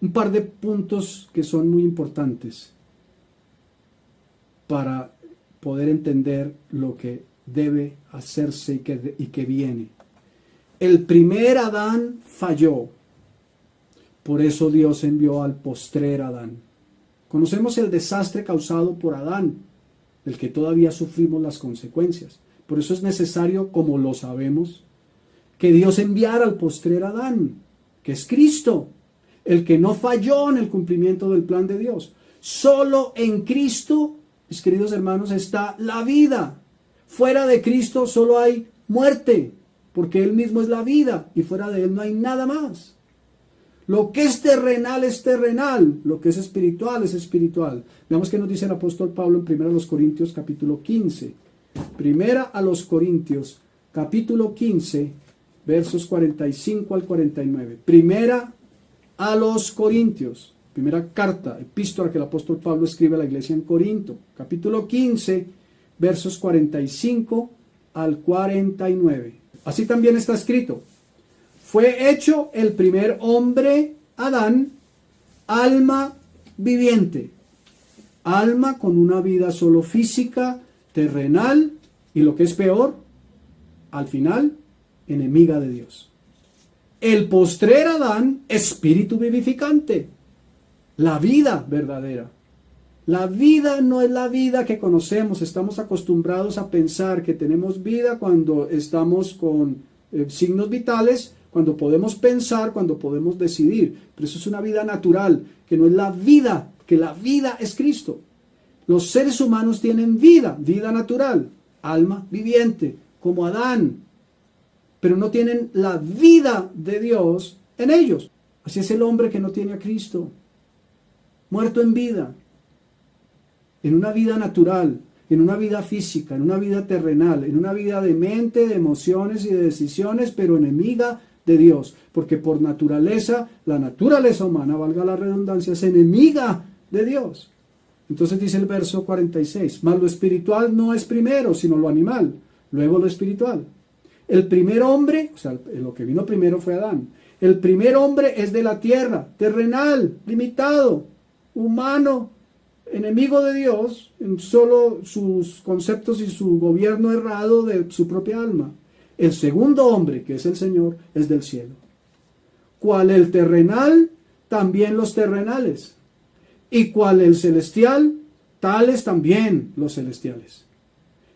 Un par de puntos que son muy importantes para poder entender lo que debe hacerse y que viene. El primer Adán falló, por eso Dios envió al postrer Adán. Conocemos el desastre causado por Adán, del que todavía sufrimos las consecuencias. Por eso es necesario, como lo sabemos, que Dios enviara al postrer Adán, que es Cristo, el que no falló en el cumplimiento del plan de Dios. Solo en Cristo, mis queridos hermanos, está la vida. Fuera de Cristo solo hay muerte, porque Él mismo es la vida, y fuera de Él no hay nada más. Lo que es terrenal, lo que es espiritual. Veamos qué nos dice el apóstol Pablo en 1 Corintios capítulo 15. 1 Corintios capítulo 15, versos 45 al 49. Primera Corintios, primera carta, epístola que el apóstol Pablo escribe a la iglesia en Corinto, capítulo 15, versos 45 al 49. Así también está escrito: fue hecho el primer hombre, Adán, alma viviente, alma con una vida solo física, terrenal, y lo que es peor, al final, enemiga de Dios. El postrer Adán, espíritu vivificante, la vida verdadera. La vida no es la vida que conocemos. Estamos acostumbrados a pensar que tenemos vida cuando estamos con signos vitales, cuando podemos pensar, cuando podemos decidir. Pero eso es una vida natural, que no es la vida, que la vida es Cristo. Los seres humanos tienen vida, vida natural, alma viviente, como Adán. pero no tienen la vida de Dios en ellos. Así es el hombre que no tiene a Cristo, muerto en vida, en una vida natural, en una vida física, en una vida terrenal, en una vida de mente, de emociones y de decisiones, pero enemiga de Dios, porque por naturaleza, la naturaleza humana, valga la redundancia, es enemiga de Dios. Entonces dice el verso 46, mas lo espiritual no es primero, sino lo animal, luego lo espiritual. El primer hombre, o sea, lo que vino primero fue Adán. El primer hombre es de la tierra, terrenal, limitado, humano, enemigo de Dios, en solo sus conceptos y su gobierno errado de su propia alma. El segundo hombre, que es el Señor, es del cielo. Cual el terrenal, también los terrenales. Y cual el celestial, tales también los celestiales.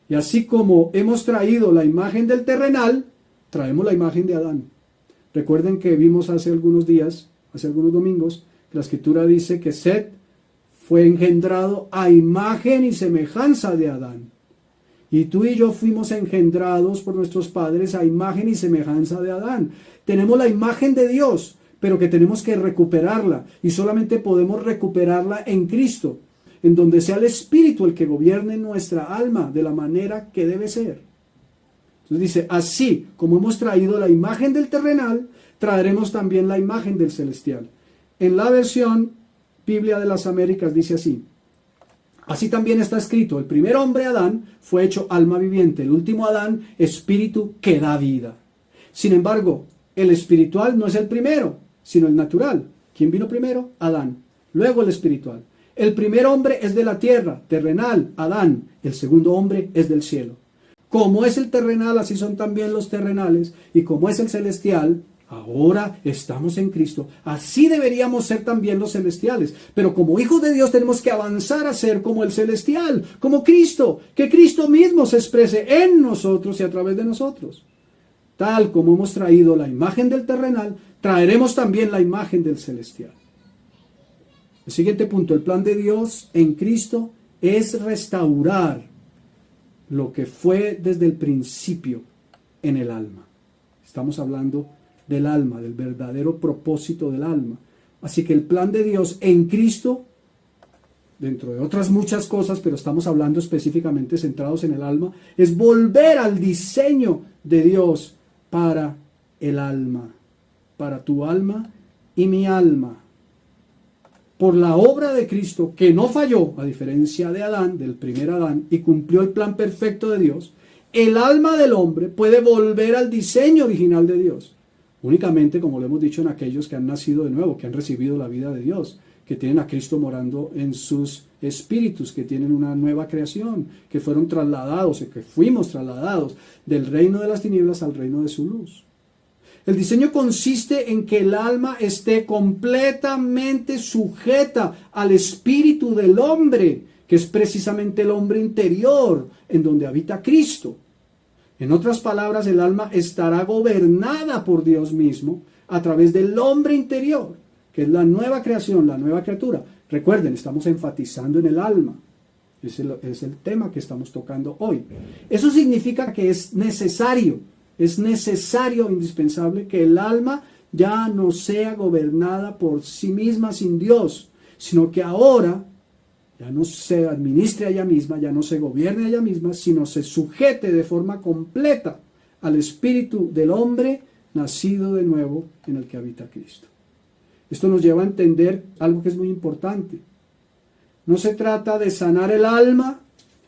Y así como hemos traído la imagen del terrenal, traemos la imagen de Adán. Recuerden que vimos hace algunos días, hace algunos domingos, que la Escritura dice que Set fue engendrado a imagen y semejanza de Adán. Y tú y yo fuimos engendrados por nuestros padres a imagen y semejanza de Adán. Tenemos la imagen de Dios, pero que tenemos que recuperarla. Y solamente podemos recuperarla en Cristo, en donde sea el Espíritu el que gobierne nuestra alma de la manera que debe ser. Entonces dice, así como hemos traído la imagen del terrenal, traeremos también la imagen del celestial. En la versión Biblia de las Américas dice así, así también está escrito, el primer hombre Adán fue hecho alma viviente, el último Adán espíritu que da vida. Sin embargo, el espiritual no es el primero, sino el natural. ¿Quién vino primero? Adán. Luego el espiritual. El primer hombre es de la tierra, terrenal, Adán. El segundo hombre es del cielo. Como es el terrenal, así son también los terrenales. Y como es el celestial, ahora estamos en Cristo. Así deberíamos ser también los celestiales. Pero como hijos de Dios tenemos que avanzar a ser como el celestial, como Cristo. Que Cristo mismo se exprese en nosotros y a través de nosotros. Tal como hemos traído la imagen del terrenal, traeremos también la imagen del celestial. El siguiente punto, el plan de Dios en Cristo es restaurar lo que fue desde el principio en el alma. Estamos hablando del alma, del verdadero propósito del alma. Así que el plan de Dios en Cristo, dentro de otras muchas cosas, pero estamos hablando específicamente centrados en el alma, es volver al diseño de Dios para el alma, para tu alma y mi alma. Por la obra de Cristo, que no falló, a diferencia de Adán, del primer Adán, y cumplió el plan perfecto de Dios, el alma del hombre puede volver al diseño original de Dios. Únicamente, como lo hemos dicho, en aquellos que han nacido de nuevo, que han recibido la vida de Dios, que tienen a Cristo morando en sus espíritus, que tienen una nueva creación, que fueron trasladados, que fuimos trasladados del reino de las tinieblas al reino de su luz. El diseño consiste en que el alma esté completamente sujeta al espíritu del hombre, que es precisamente el hombre interior, en donde habita Cristo. En otras palabras, el alma estará gobernada por Dios mismo a través del hombre interior, que es la nueva creación, la nueva criatura. Recuerden, estamos enfatizando en el alma. Es el tema que estamos tocando hoy. Eso significa que es necesario, indispensable, que el alma ya no sea gobernada por sí misma sin Dios, sino que ahora ya no se administre a ella misma, ya no se gobierne a ella misma, sino se sujete de forma completa al espíritu del hombre nacido de nuevo en el que habita Cristo. Esto nos lleva a entender algo que es muy importante. No se trata de sanar el alma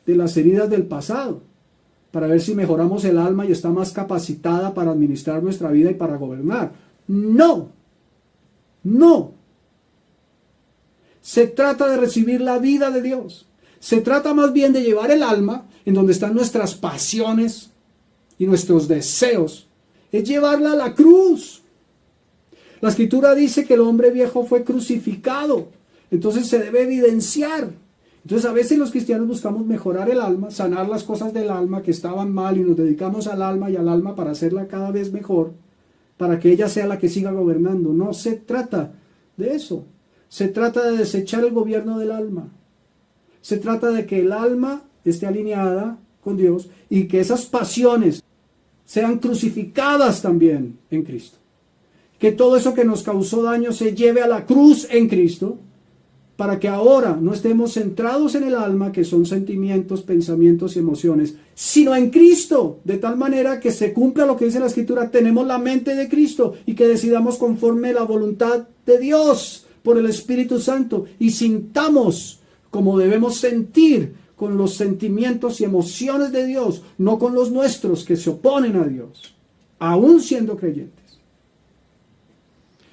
de las heridas del pasado, para ver si mejoramos el alma y está más capacitada para administrar nuestra vida y para gobernar. No, no. Se trata de recibir la vida de Dios. Se trata más bien de llevar el alma, en donde están nuestras pasiones y nuestros deseos, es llevarla a la cruz. La Escritura dice que el hombre viejo fue crucificado, entonces se debe evidenciar. Entonces a veces los cristianos buscamos mejorar el alma, sanar las cosas del alma que estaban mal y nos dedicamos al alma y al alma para hacerla cada vez mejor, para que ella sea la que siga gobernando. No se trata de eso. Se trata de desechar el gobierno del alma. Se trata de que el alma esté alineada con Dios y que esas pasiones sean crucificadas también en Cristo. Que todo eso que nos causó daño se lleve a la cruz en Cristo, para que ahora no estemos centrados en el alma, que son sentimientos, pensamientos y emociones, sino en Cristo, de tal manera que se cumpla lo que dice la Escritura, tenemos la mente de Cristo y que decidamos conforme la voluntad de Dios por el Espíritu Santo y sintamos como debemos sentir, con los sentimientos y emociones de Dios, no con los nuestros que se oponen a Dios, aún siendo creyentes.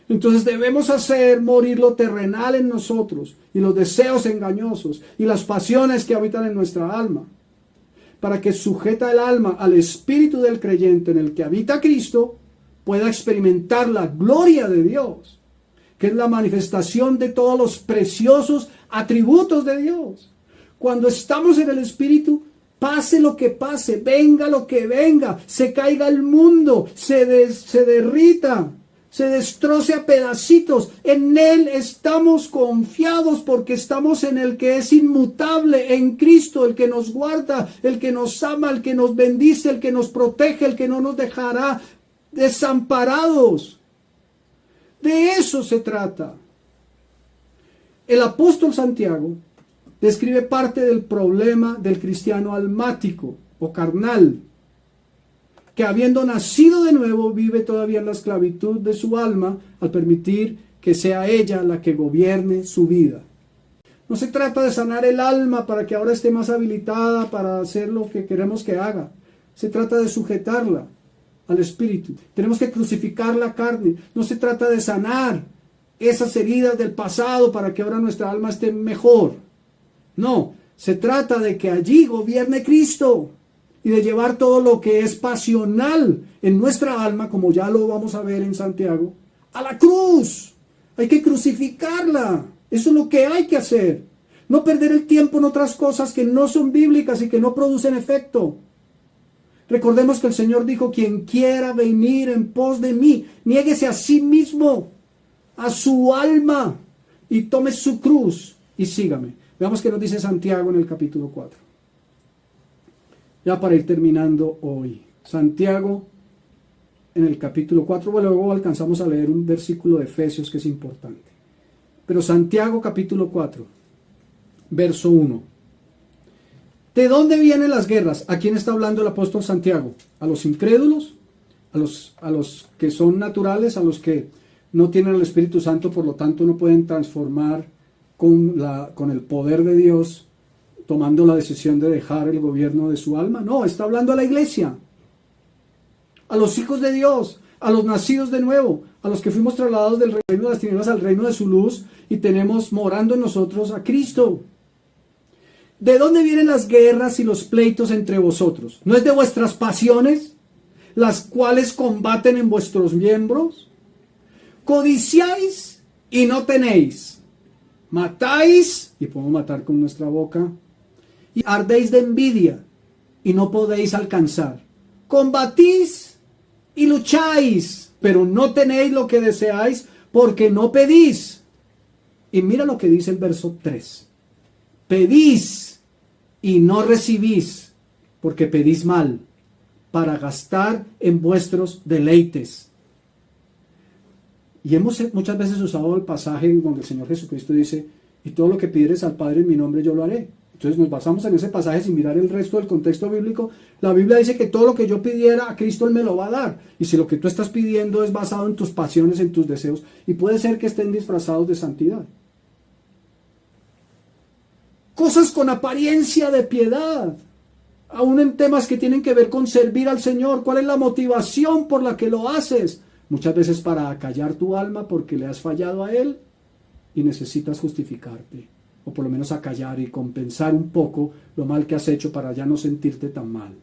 Entonces debemos hacer morir lo terrenal en nosotros y los deseos engañosos y las pasiones que habitan en nuestra alma, para que sujeta el alma al espíritu del creyente en el que habita Cristo, pueda experimentar la gloria de Dios, que es la manifestación de todos los preciosos atributos de Dios. Cuando estamos en el espíritu, pase lo que pase, venga lo que venga, se caiga el mundo, se derrita, se destroce a pedacitos, en Él estamos confiados porque estamos en el que es inmutable, en Cristo, el que nos guarda, el que nos ama, el que nos bendice, el que nos protege, el que no nos dejará desamparados. De eso se trata. El apóstol Santiago describe parte del problema del cristiano almático o carnal, que habiendo nacido de nuevo vive todavía en la esclavitud de su alma al permitir que sea ella la que gobierne su vida. No se trata de sanar el alma para que ahora esté más habilitada para hacer lo que queremos que haga. Se trata de sujetarla al espíritu. Tenemos que crucificar la carne. No se trata de sanar esas heridas del pasado para que ahora nuestra alma esté mejor. No, se trata de que allí gobierne Cristo y de llevar todo lo que es pasional en nuestra alma, como ya lo vamos a ver en Santiago, a la cruz. Hay que crucificarla. Eso es lo que hay que hacer. No perder el tiempo en otras cosas que no son bíblicas y que no producen efecto. Recordemos que el Señor dijo, quien quiera venir en pos de mí, niéguese a sí mismo, a su alma, y tome su cruz y sígame. Veamos qué nos dice Santiago en el capítulo 4. Ya para ir terminando hoy. Santiago en el capítulo 4, bueno, luego alcanzamos a leer un versículo de Efesios que es importante. Pero Santiago capítulo 4, verso 1. ¿De dónde vienen las guerras? ¿A quién está hablando el apóstol Santiago? ¿A los incrédulos? ¿A los que son naturales? ¿A los que no tienen el Espíritu Santo, por lo tanto no pueden transformar con el poder de Dios, tomando la decisión de dejar el gobierno de su alma? No, está hablando a la iglesia, a los hijos de Dios, a los nacidos de nuevo, a los que fuimos trasladados del reino de las tinieblas al reino de su luz y tenemos morando en nosotros a Cristo. ¿De dónde vienen las guerras y los pleitos entre vosotros? ¿No es de vuestras pasiones, las cuales combaten en vuestros miembros? Codiciáis y no tenéis, matáis, y podemos matar con nuestra boca, y ardéis de envidia y no podéis alcanzar. Combatís y lucháis, pero no tenéis lo que deseáis porque no pedís. Y mira lo que dice el verso 3. Pedís y no recibís porque pedís mal, para gastar en vuestros deleites. Y hemos muchas veces usado el pasaje donde el Señor Jesucristo dice, y todo lo que pidieres al Padre en mi nombre yo lo haré. Entonces nos basamos en ese pasaje sin mirar el resto del contexto bíblico. La Biblia dice que todo lo que yo pidiera a Cristo Él me lo va a dar. Y si lo que tú estás pidiendo es basado en tus pasiones, en tus deseos, y puede ser que estén disfrazados de santidad. Cosas con apariencia de piedad, aún en temas que tienen que ver con servir al Señor. ¿Cuál es la motivación por la que lo haces? Muchas veces para acallar tu alma porque le has fallado a Él y necesitas justificarte, o por lo menos acallar y compensar un poco lo mal que has hecho para ya no sentirte tan mal.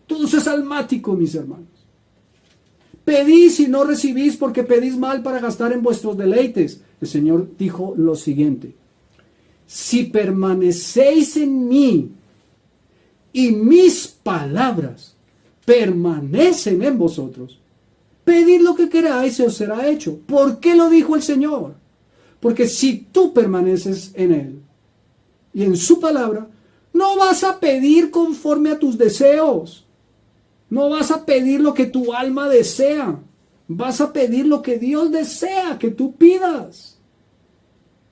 Todo eso es almático, mis hermanos. Pedís y no recibís porque pedís mal para gastar en vuestros deleites. El Señor dijo lo siguiente: si permanecéis en mí y mis palabras permanecen en vosotros, pedid lo que queráis y os será hecho. ¿Por qué lo dijo el Señor? Porque si tú permaneces en Él y en su palabra, no vas a pedir conforme a tus deseos. No vas a pedir lo que tu alma desea. Vas a pedir lo que Dios desea que tú pidas.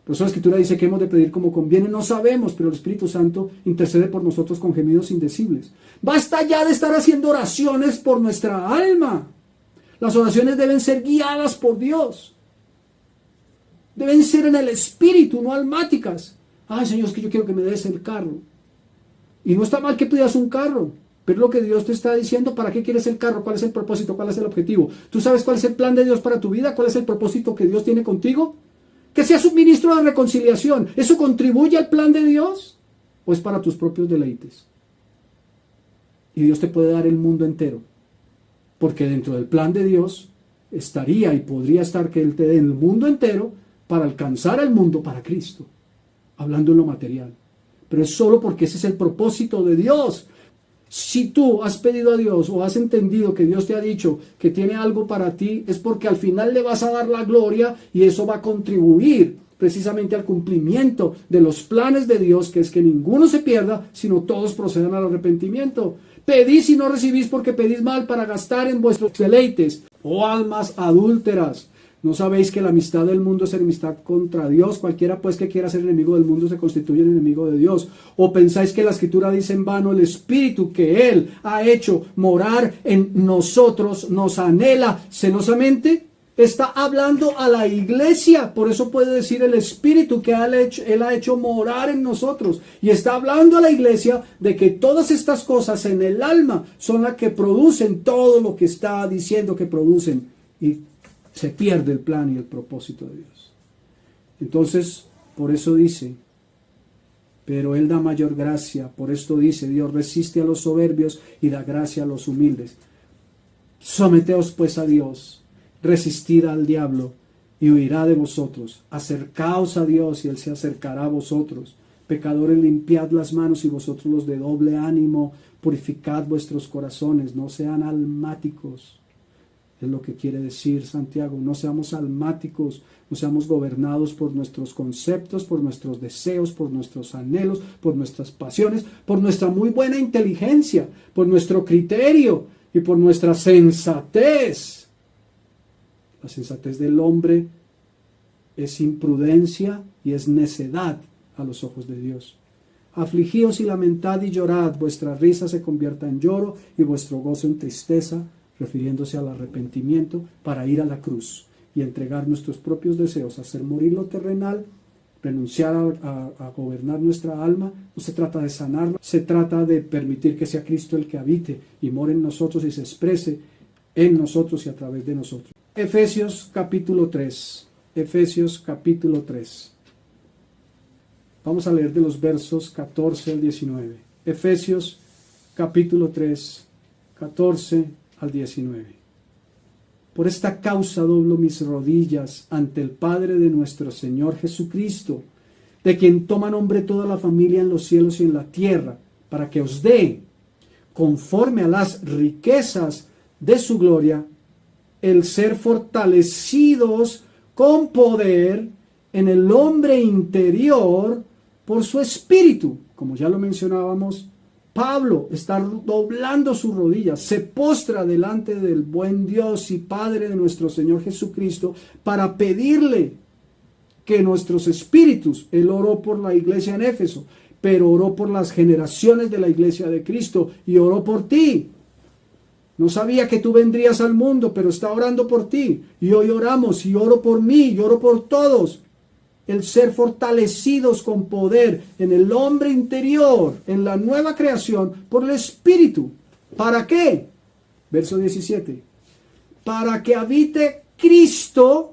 Por eso la Escritura dice que hemos de pedir como conviene. No sabemos, pero el Espíritu Santo intercede por nosotros con gemidos indecibles. Basta ya de estar haciendo oraciones por nuestra alma. Las oraciones deben ser guiadas por Dios. Deben ser en el Espíritu, no almáticas. Ay, Señor, es que yo quiero que me des el carro. Y no está mal que pidas un carro, pero es lo que Dios te está diciendo. ¿Para qué quieres el carro? ¿Cuál es el propósito? ¿Cuál es el objetivo? ¿Tú sabes cuál es el plan de Dios para tu vida? ¿Cuál es el propósito que Dios tiene contigo? Que seas un ministro de reconciliación. ¿Eso contribuye al plan de Dios? ¿O es para tus propios deleites? Y Dios te puede dar el mundo entero. Porque dentro del plan de Dios estaría y podría estar que Él te dé el mundo entero para alcanzar al mundo para Cristo. Hablando en lo material. Pero es solo porque ese es el propósito de Dios. Si tú has pedido a Dios o has entendido que Dios te ha dicho que tiene algo para ti, es porque al final le vas a dar la gloria y eso va a contribuir precisamente al cumplimiento de los planes de Dios, que es que ninguno se pierda, sino todos procedan al arrepentimiento. Pedís y no recibís porque pedís mal para gastar en vuestros deleites. Oh almas adúlteras, ¿no sabéis que la amistad del mundo es enemistad contra Dios? Cualquiera pues que quiera ser enemigo del mundo se constituye en enemigo de Dios. ¿O pensáis que la Escritura dice en vano, el Espíritu que Él ha hecho morar en nosotros nos anhela celosamente? Está hablando a la iglesia, por eso puede decir el Espíritu que Él ha hecho morar en nosotros. Y está hablando a la iglesia de que todas estas cosas en el alma son las que producen todo lo que está diciendo que producen. Y se pierde el plan y el propósito de Dios. Entonces, por eso dice, pero Él da mayor gracia. Por esto dice, Dios resiste a los soberbios y da gracia a los humildes. Someteos pues a Dios. Resistid al diablo y huirá de vosotros. Acercaos a Dios y Él se acercará a vosotros. Pecadores, limpiad las manos y vosotros los de doble ánimo, purificad vuestros corazones, no sean almáticos. Es lo que quiere decir Santiago. No seamos almáticos, no seamos gobernados por nuestros conceptos, por nuestros deseos, por nuestros anhelos, por nuestras pasiones, por nuestra muy buena inteligencia, por nuestro criterio y por nuestra sensatez. La sensatez del hombre es imprudencia y es necedad a los ojos de Dios. Afligíos y lamentad y llorad, vuestra risa se convierta en lloro y vuestro gozo en tristeza, refiriéndose al arrepentimiento para ir a la cruz y entregar nuestros propios deseos, hacer morir lo terrenal, renunciar a gobernar nuestra alma. No se trata de sanarla, se trata de permitir que sea Cristo el que habite y more en nosotros y se exprese en nosotros y a través de nosotros. Efesios capítulo 3. Efesios capítulo 3. Vamos a leer de los versos 14 al 19. Efesios capítulo 3, 14 al 19. Por esta causa doblo mis rodillas ante el Padre de nuestro Señor Jesucristo, de quien toma nombre toda la familia en los cielos y en la tierra, para que os dé, conforme a las riquezas de su gloria, el ser fortalecidos con poder en el hombre interior por su espíritu. Como ya lo mencionábamos, Pablo está doblando sus rodillas, se postra delante del buen Dios y Padre de nuestro Señor Jesucristo para pedirle que nuestros espíritus, él oró por la iglesia en Éfeso, pero oró por las generaciones de la iglesia de Cristo y oró por ti. No sabía que tú vendrías al mundo, pero está orando por ti. Y hoy oramos, y oro por mí, y oro por todos. El ser fortalecidos con poder en el hombre interior, en la nueva creación, por el Espíritu. ¿Para qué? Verso 17. Para que habite Cristo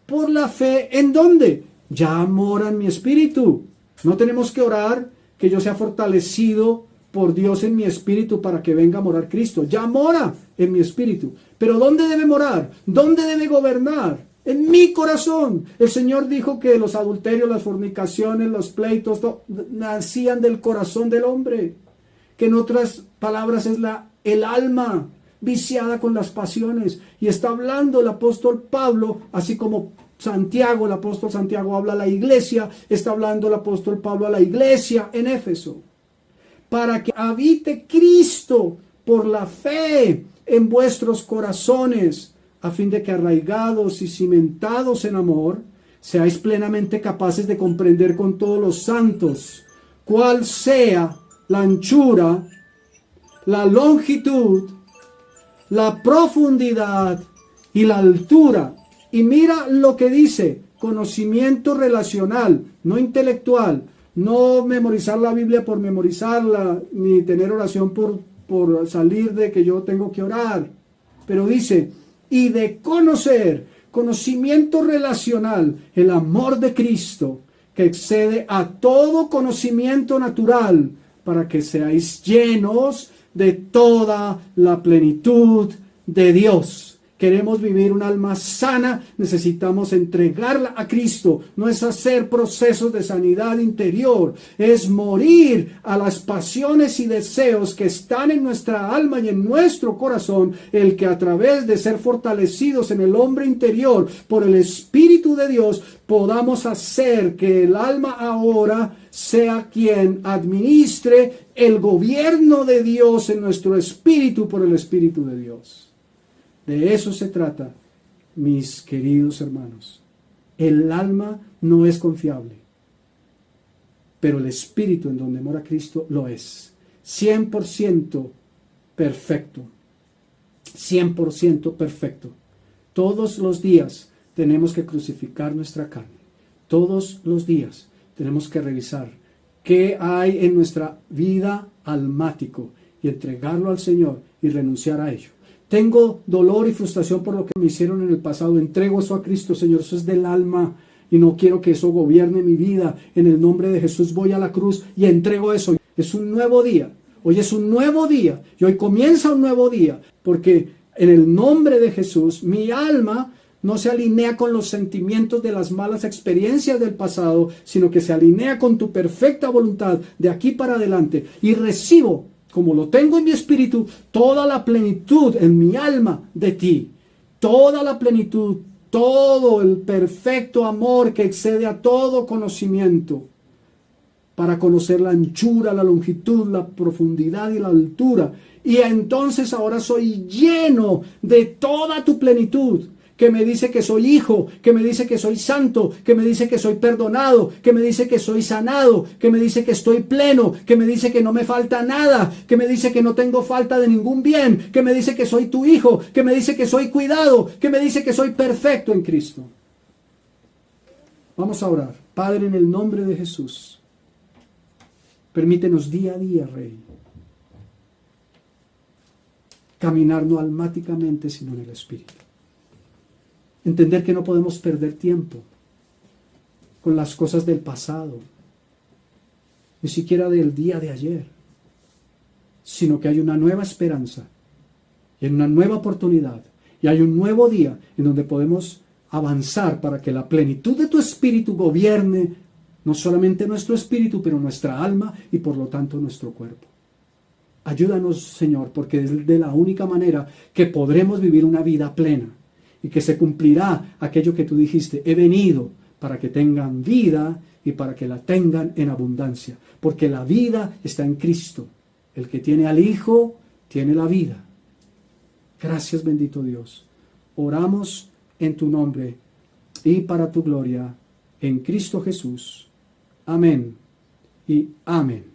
por la fe. ¿En dónde? Ya mora en mi espíritu. No tenemos que orar que yo sea fortalecido por Dios en mi espíritu para que venga a morar Cristo. Ya mora en mi espíritu. Pero ¿dónde debe morar? ¿Dónde debe gobernar? En mi corazón. El Señor dijo que los adulterios, las fornicaciones, los pleitos, nacían del corazón del hombre. Que en otras palabras es el alma viciada con las pasiones. Y está hablando el apóstol Pablo, así como Santiago, el apóstol Santiago habla a la iglesia, está hablando el apóstol Pablo a la iglesia en Éfeso. Para que habite Cristo por la fe en vuestros corazones, a fin de que arraigados y cimentados en amor, seáis plenamente capaces de comprender con todos los santos cuál sea la anchura, la longitud, la profundidad y la altura. Y mira lo que dice: conocimiento relacional, no intelectual, no memorizar la Biblia por memorizarla, ni tener oración por salir de que yo tengo que orar. Pero dice, y de conocer, conocimiento relacional, el amor de Cristo, que excede a todo conocimiento natural, para que seáis llenos de toda la plenitud de Dios. Queremos vivir un alma sana, necesitamos entregarla a Cristo. No es hacer procesos de sanidad interior, es morir a las pasiones y deseos que están en nuestra alma y en nuestro corazón, el que a través de ser fortalecidos en el hombre interior por el Espíritu de Dios, podamos hacer que el alma ahora sea quien administre el gobierno de Dios en nuestro espíritu por el Espíritu de Dios. De eso se trata, mis queridos hermanos. El alma no es confiable, pero el espíritu en donde mora Cristo lo es. 100% perfecto. 100% perfecto. Todos los días tenemos que crucificar nuestra carne. Todos los días tenemos que revisar qué hay en nuestra vida almático y entregarlo al Señor y renunciar a ello. Tengo dolor y frustración por lo que me hicieron en el pasado. Entrego eso a Cristo, Señor. Eso es del alma y no quiero que eso gobierne mi vida. En el nombre de Jesús voy a la cruz y entrego eso. Es un nuevo día. Hoy es un nuevo día y hoy comienza un nuevo día, porque en el nombre de Jesús mi alma no se alinea con los sentimientos de las malas experiencias del pasado, sino que se alinea con tu perfecta voluntad de aquí para adelante, y recibo, como lo tengo en mi espíritu, toda la plenitud en mi alma de ti, toda la plenitud, todo el perfecto amor que excede a todo conocimiento, para conocer la anchura, la longitud, la profundidad y la altura. Y entonces ahora soy lleno de toda tu plenitud, que me dice que soy hijo, que me dice que soy santo, que me dice que soy perdonado, que me dice que soy sanado, que me dice que estoy pleno, que me dice que no me falta nada, que me dice que no tengo falta de ningún bien, que me dice que soy tu hijo, que me dice que soy cuidado, que me dice que soy perfecto en Cristo. Vamos a orar. Padre, en el nombre de Jesús, permítenos día a día, Rey, caminar no almáticamente, sino en el Espíritu. Entender que no podemos perder tiempo con las cosas del pasado, ni siquiera del día de ayer, sino que hay una nueva esperanza, y hay una nueva oportunidad, y hay un nuevo día en donde podemos avanzar para que la plenitud de tu Espíritu gobierne no solamente nuestro espíritu, pero nuestra alma y por lo tanto nuestro cuerpo. Ayúdanos, Señor, porque es de la única manera que podremos vivir una vida plena y que se cumplirá aquello que tú dijiste: he venido para que tengan vida y para que la tengan en abundancia, porque la vida está en Cristo. El que tiene al Hijo tiene la vida. Gracias, bendito Dios. Oramos en tu nombre y para tu gloria, en Cristo Jesús. Amén y amén.